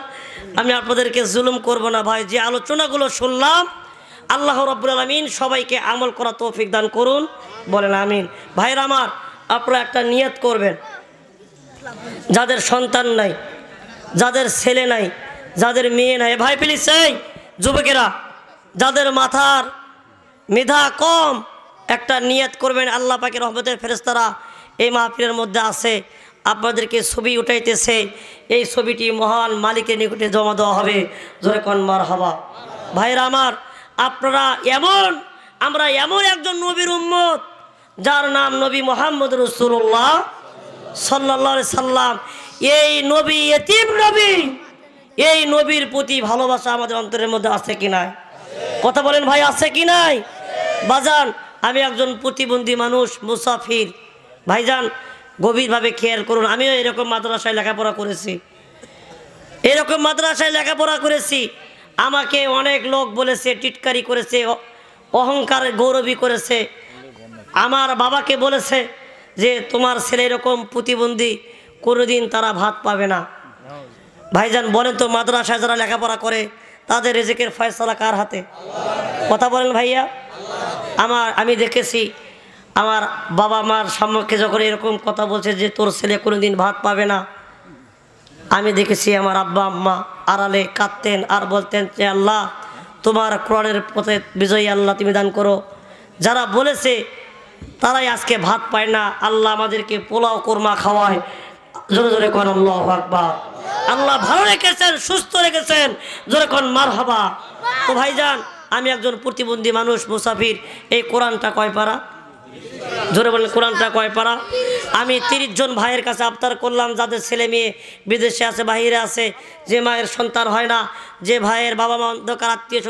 আমি আপনাদেরকে জুলুম করব না ভাই। যে আলোচনাগুলো শুনলাম, আল্লাহ রাব্বুল আলামিন সবাইকে আমল করা তৌফিক দান করুন, বলেন আমিন। ভাইরা আমার, আপনারা একটা নিয়ত করবেন, যাদের সন্তান নাই, যাদের ছেলে নাই, যাদের মেয়ে নাই, ভাই প্লিজ, এই যুবকেরা, যাদের মাথার মেধা কম, একটা নিয়ত করবেন। আল্লাহ পাকের রহমতের ফেরেশতারা এই মাহফিলের মধ্যে আছে, আপনাদেরকে ছবি উঠাইতেছে। এই ছবিটি মহান মালিকের নিকটে জমা দেওয়া হবে। জোরে কোন মারহাবা। ভাইরা আমার, আপনারা আমরা এমন একজন নবীর উম্মত, যার নাম নবী মুহাম্মদ রাসূলুল্লাহ সাল্লাল্লাহু আলাইহি সাল্লাম। এই নবী এতিম নবী, এই নবীর প্রতি ভালোবাসা আমাদের অন্তরের মধ্যে আছে কি নাই? কথা বলেন ভাই, আছে কি নাই? বাজান, আমি একজন প্রতিবন্ধী মানুষ, মুসাফির। ভাইজান গভীরভাবে খেয়াল করুন, আমিও এরকম মাদ্রাসায় লেখাপড়া করেছি, আমাকে অনেক লোক বলেছে, টিটকারি করেছে, অহংকার গৌরবী করেছে। আমার বাবাকে বলেছে যে তোমার ছেলে এরকম প্রতিবন্ধী, কোনোদিন তারা ভাত পাবে না। ভাইজান বলেন তো, মাদ্রাসায় যারা লেখাপড়া করে তাদের রিজিকের ফয়সালা কার হাতে? কথা বলেন ভাইয়া। আমি দেখেছি আমার বাবা মার সম্মুখে যখন এরকম কথা বলছে যে তোর ছেলে কোনোদিন ভাত পাবে না, আমি দেখেছি আমার আব্বা আম্মা আড়ালে কাঁদতেন আর বলতেন যে আল্লাহ তোমার কোরআনের পথে বিজয়ী আল্লাহ তুমি দান করো। যারা বলেছে তারাই আজকে ভাত পায় না। আল্লাহ আমাদেরকে পোলাও কোরমা খাওয়ায়। জোরে জোরে কোন আল্লাহু আকবার। আল্লাহ ভালো রেখেছেন, সুস্থ রেখেছেন, জোরে কোন মারহাবা। তো ভাইজান, আমি একজন প্রতিবন্ধী মানুষ, মুসাফির। এই কোরআনটা কয় পারা? জোরে বলেন, কোরআনটা কয় পারা? আমি 30 জন ভাইয়ের কাছে আবতার করলাম, যাদের ছেলে মেয়ে বিদেশে আছে, বাহিরে আছে, যে মায়ের সন্তান হয় না, যে ভাইয়ের বাবা মা অন্ধকার আত্মীয়